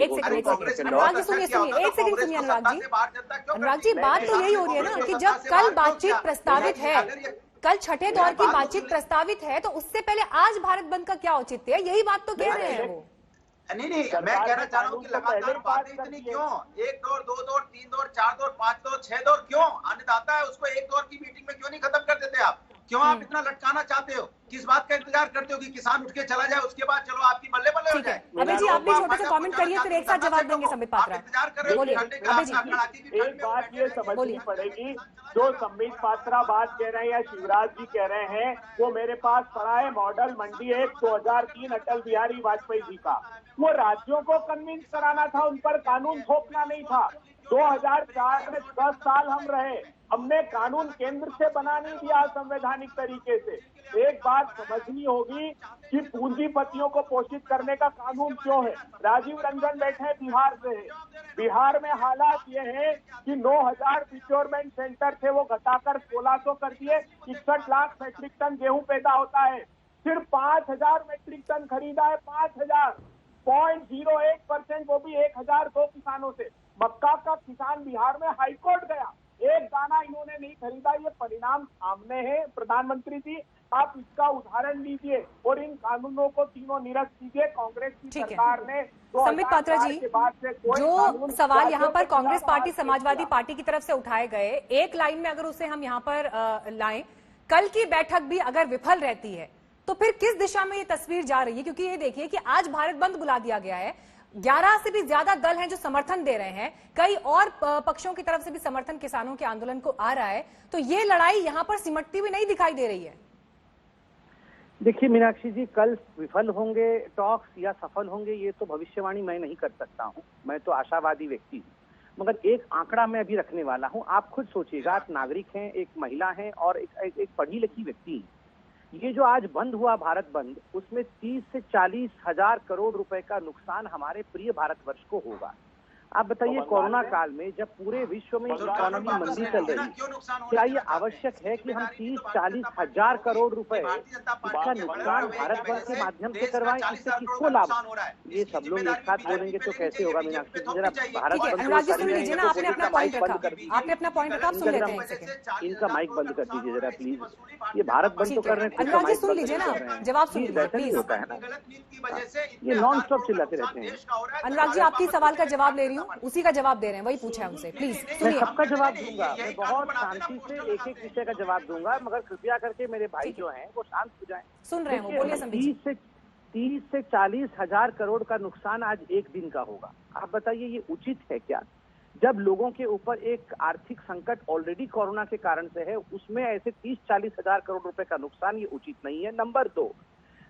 अनुराग जी सुनिए, एक सेकंड सुनिए अनुराग जी, बात तो यही हो रही है ना कि जब कल बातचीत प्रस्तावित है, कल छठे दौर की बातचीत प्रस्तावित है, तो उससे पहले आज भारत बंद का क्या औचित्य है? यही बात तो कह रहे हैं वो। नहीं, मैं कहना चाह रहा हूँ कि लगातार बातें इतनी क्यों? 1 दौर, 2 दौर, 3 दौर, 4 दौर, 5 दौर, 6 दौर क्यों? अन्नदाता है, उसको 1 दौर की मीटिंग में क्यों नहीं खत्म कर देते आप? क्यों आप इतना लटकाना चाहते हो? किस बात का इंतजार करते हो कि किसान उठ के चला जाए, उसके बाद चलो आपकी बल्ले बल्ले हो जाए? अभय जी, आप भी छोटा सा कमेंट करिए, फिर एक साथ जवाब देंगे संबित पात्रा। इंतजार कर रहे हो? एक बात ये समझनी पड़ेगी, जो संबित पात्रा बात कह रहे हैं या शिवराज जी कह रहे हैं, वो मेरे पास पड़ा है मॉडल मंडी एक्ट 2003 अटल बिहारी वाजपेयी जी का। वो राज्यों को कन्विंस कराना था, उन पर कानून थोपना नहीं था। 2004 में 10 साल हम रहे, हमने कानून केंद्र से बना नहीं दिया संवैधानिक तरीके से। एक बात समझनी होगी कि पूंजीपतियों को पोषित करने का कानून क्यों है। राजीव रंजन बैठे बिहार से है, बिहार में हालात ये है कि 9000 प्रोक्योरमेंट सेंटर थे, वो घटाकर 1600 कर दिए। 61 लाख मेट्रिक टन गेहूं पैदा होता है, सिर्फ 5000 मेट्रिक टन खरीदा है। 5000, 0.01%, वो भी 1002 किसानों से। मक्का का किसान बिहार में हाईकोर्ट गया, एक दाना इन्होंने नहीं खरीदा। ये परिणाम सामने है। प्रधानमंत्री जी, आप इसका उदाहरण लीजिए और इन कानूनों को तीनों निरस्त कीजिए। कांग्रेस की सरकार ने संबित पात्रा जी, जो सवाल यहाँ पर कांग्रेस पार्टी, समाजवादी पार्टी की तरफ से उठाए गए, एक लाइन में अगर उसे हम यहाँ पर लाएं, कल की बैठक भी अगर विफल रहती है तो फिर किस दिशा में ये तस्वीर जा रही है? क्योंकि ये देखिए कि आज भारत बंद बुला दिया गया है, 11 से भी ज्यादा दल हैं जो समर्थन दे रहे हैं, कई और पक्षों की तरफ से भी समर्थन किसानों के आंदोलन को आ रहा है, तो ये लड़ाई यहां पर सिमटती हुई नहीं दिखाई दे रही है। देखिए मीनाक्षी जी, कल विफल होंगे टॉक्स या सफल होंगे, ये तो भविष्यवाणी मैं नहीं कर सकता हूं। मैं तो आशावादी व्यक्ति हूं, मगर एक आंकड़ा मैं अभी रखने वाला हूं। आप खुद सोचिएगा, आप नागरिक हैं, एक महिला हैं और एक पढ़ी लिखी व्यक्ति हैं। ये जो आज बंद हुआ भारत बंद, उसमें 30 से 40 हजार करोड़ रुपए का नुकसान हमारे प्रिय भारतवर्ष को होगा। आप बताइए, कोरोना काल में जब पूरे विश्व में इकोनॉमी मंदी चल रही, क्या ये आवश्यक है कि हम 30-40 हजार करोड़ रुपए इसका नुकसान भारत बंद के माध्यम से करवाएं? इससे किसको लाभ? ये सब लोग एक साथ बोलेंगे तो कैसे होगा मीनाक्षी? जरा भारत इनका माइक बंद कर दीजिए जरा प्लीज। ये भारत बंद तो कर रहे हैं, अनुराग जी सुन लीजिए ना, जवाब सुन लीजिए प्लीज। होता है ना, ये नॉन स्टॉप चिल्लाते रहते हैं। अनुराग जी, आपकी सवाल का जवाब ले रही हूँ, उसी का जवाब दे रहे हैं, वही पूछा है उनसे, प्लीज मैं सबका जवाब दूंगा, मैं बहुत शांति से एक एक विषय का जवाब दूंगा, मगर कृपया करके मेरे भाई जो हैं वो शांत हो जाएं। सुन रहे हैं, बोलिए संबित। 30 से 40 हजार करोड़ का नुकसान आज एक दिन का होगा। आप बताइए, ये उचित है क्या? जब लोगों के ऊपर एक आर्थिक संकट ऑलरेडी कोरोना के कारण से है, उसमें ऐसे 30-40 हजार करोड़ रुपए का नुकसान, ये उचित नहीं है। नंबर 2,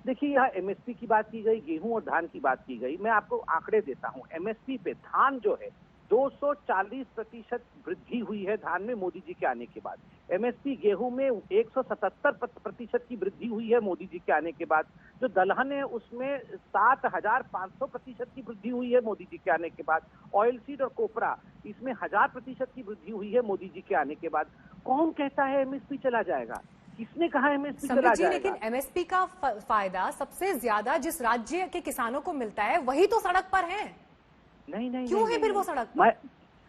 देखिए यहाँ एमएसपी की बात की गई, गेहूं और धान की बात की गई। मैं आपको आंकड़े देता हूं। एमएसपी पे धान जो है 240% वृद्धि हुई है धान में मोदी जी के आने के बाद। एमएसपी गेहूं में 177% की वृद्धि हुई है मोदी जी के आने के बाद। जो दलहन है उसमें 7500% की वृद्धि हुई है मोदी जी के आने के बाद। ऑयल सीड और कोपरा, इसमें 1000% की वृद्धि हुई है मोदी जी के आने के बाद। कौन कहता है एमएसपी चला जाएगा? किसने कहा एमएसपी चला जाएगा? लेकिन एमएसपी का फायदा सबसे ज्यादा जिस राज्य के किसानों को मिलता है वही तो सड़क पर है। नहीं क्यों है फिर वो सड़क पर?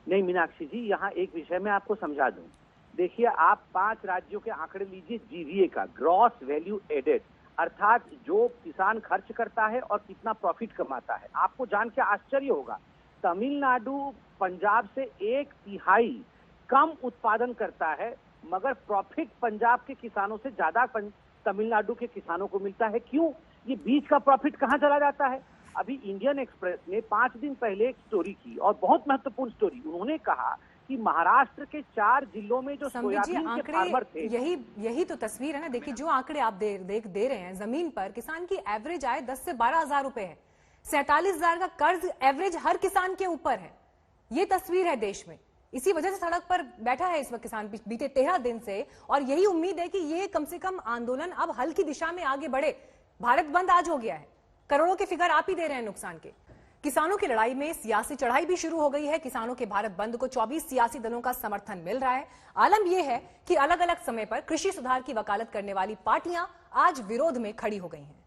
नहीं मीनाक्षी जी, यहाँ एक विषय मैं आपको समझा दूं। देखिए, आप 5 राज्यों के आंकड़े लीजिए जीवीए का, ग्रॉस वैल्यू एडेड, अर्थात जो किसान खर्च करता है और कितना प्रॉफिट कमाता है। आपको जान के आश्चर्य होगा, तमिलनाडु पंजाब से 1/3 कम उत्पादन करता है, मगर प्रॉफिट पंजाब के किसानों से ज्यादा तमिलनाडु के किसानों को मिलता है। क्यों? ये बीच का प्रॉफिट कहाँ चला जाता है? अभी इंडियन एक्सप्रेस ने 5 दिन पहले एक स्टोरी की, और बहुत महत्वपूर्ण स्टोरी। उन्होंने कहा कि महाराष्ट्र के 4 जिलों में जो सोयाबीन के फार्मर थे, यही तो तस्वीर है ना। देखिए, जो आंकड़े आप दे रहे हैं, जमीन पर किसान की एवरेज आय 10 से 12 हजार रुपए है। 47,000 का कर्ज एवरेज हर किसान के ऊपर है। ये तस्वीर है देश में। इसी वजह से सड़क पर बैठा है इस वक्त किसान बीते 13 दिन से, और यही उम्मीद है कि ये कम से कम आंदोलन अब हल की दिशा में आगे बढ़े। भारत बंद आज हो गया है, करोड़ों के फिगर आप ही दे रहे हैं नुकसान के। किसानों की लड़ाई में सियासी चढ़ाई भी शुरू हो गई है। किसानों के भारत बंद को 24 सियासी दलों का समर्थन मिल रहा है। आलम यह है कि अलग अलग समय पर कृषि सुधार की वकालत करने वाली पार्टियां आज विरोध में खड़ी हो गई हैं।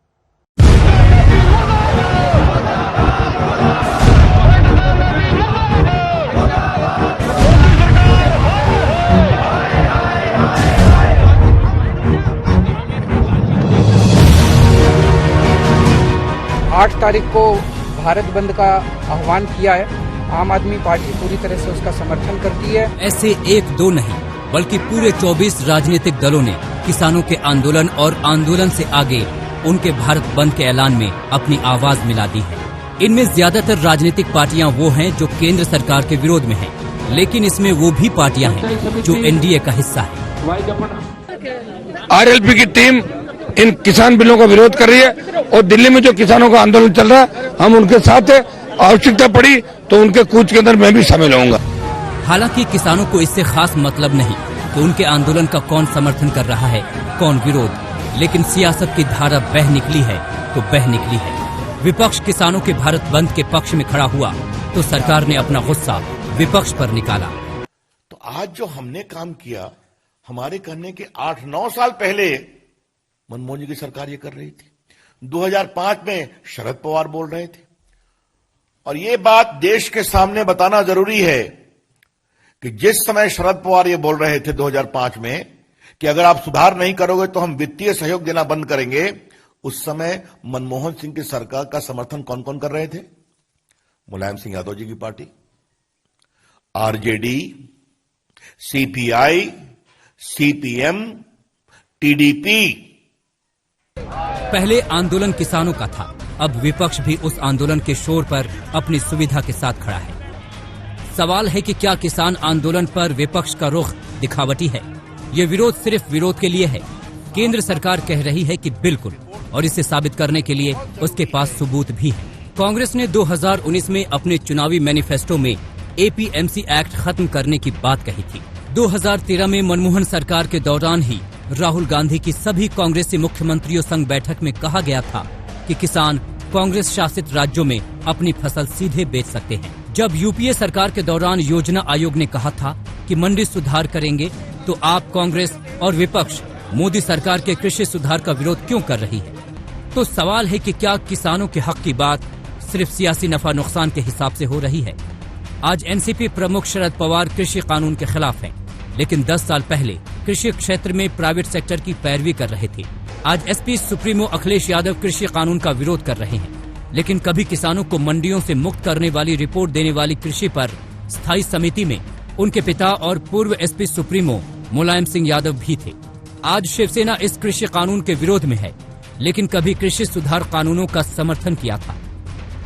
8 तारीख को भारत बंद का आह्वान किया है। आम आदमी पार्टी पूरी तरह से उसका समर्थन करती है। ऐसे एक दो नहीं बल्कि पूरे 24 राजनीतिक दलों ने किसानों के आंदोलन और आंदोलन से आगे उनके भारत बंद के ऐलान में अपनी आवाज मिला दी है। इनमें ज्यादातर राजनीतिक पार्टियां वो हैं जो केंद्र सरकार के विरोध में हैं, लेकिन इसमें वो भी पार्टियां हैं जो एनडीए का हिस्सा है। आरएलपी की टीम इन किसान बिलों का विरोध कर रही है और दिल्ली में जो किसानों का आंदोलन चल रहा है हम उनके साथ है। आवश्यकता पड़ी तो उनके कूच के अंदर मैं भी शामिल होऊंगा। हालांकि किसानों को इससे खास मतलब नहीं कि उनके आंदोलन का कौन समर्थन कर रहा है, कौन विरोध, लेकिन सियासत की धारा बह निकली है तो बह निकली है। विपक्ष किसानों के भारत बंद के पक्ष में खड़ा हुआ तो सरकार ने अपना गुस्सा विपक्ष पर निकाला। तो आज जो हमने काम किया, हमारे कहने के 8-9 साल पहले मनमोहन जी की सरकार ये कर रही थी। 2005 में शरद पवार बोल रहे थे। और ये बात देश के सामने बताना जरूरी है कि जिस समय शरद पवार ये बोल रहे थे 2005 में कि अगर आप सुधार नहीं करोगे तो हम वित्तीय सहयोग देना बंद करेंगे, उस समय मनमोहन सिंह की सरकार का समर्थन कौन कौन कर रहे थे? मुलायम सिंह यादव जी की party, RJD, CPI, CPM, TDP. पहले आंदोलन किसानों का था, अब विपक्ष भी उस आंदोलन के शोर पर अपनी सुविधा के साथ खड़ा है। सवाल है कि क्या किसान आंदोलन पर विपक्ष का रुख दिखावटी है? ये विरोध सिर्फ विरोध के लिए है? केंद्र सरकार कह रही है कि बिल्कुल, और इसे साबित करने के लिए उसके पास सबूत भी है। कांग्रेस ने 2019 में अपने चुनावी मैनिफेस्टो में एपीएमसी एक्ट खत्म करने की बात कही थी। 2013 में मनमोहन सरकार के दौरान ही राहुल गांधी की सभी कांग्रेसी मुख्यमंत्रियों संग बैठक में कहा गया था कि किसान कांग्रेस शासित राज्यों में अपनी फसल सीधे बेच सकते हैं। जब यूपीए सरकार के दौरान योजना आयोग ने कहा था कि मंडी सुधार करेंगे, तो आप कांग्रेस और विपक्ष मोदी सरकार के कृषि सुधार का विरोध क्यों कर रही है? तो सवाल है कि क्या किसानों के हक की बात सिर्फ सियासी नफा नुकसान के हिसाब से हो रही है? आज एनसीपी प्रमुख शरद पवार कृषि कानून के खिलाफ हैं, लेकिन 10 साल पहले कृषि क्षेत्र में प्राइवेट सेक्टर की पैरवी कर रहे थे। आज एसपी सुप्रीमो अखिलेश यादव कृषि कानून का विरोध कर रहे हैं, लेकिन कभी किसानों को मंडियों से मुक्त करने वाली रिपोर्ट देने वाली कृषि पर स्थायी समिति में उनके पिता और पूर्व एसपी सुप्रीमो मुलायम सिंह यादव भी थे। आज शिवसेना इस कृषि कानून के विरोध में है, लेकिन कभी कृषि सुधार कानूनों का समर्थन किया था।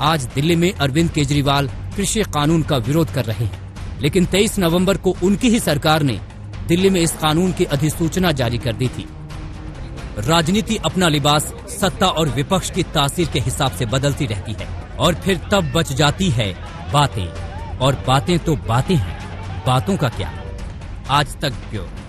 आज दिल्ली में अरविंद केजरीवाल कृषि कानून का विरोध कर रहे हैं, लेकिन 23 नवंबर को उनकी ही सरकार ने दिल्ली में इस कानून की अधिसूचना जारी कर दी थी। राजनीति अपना लिबास सत्ता और विपक्ष की तासीर के हिसाब से बदलती रहती है, और फिर तब बच जाती है बातें, और बातें तो बातें हैं, बातों का क्या। आज तक ब्यूरो।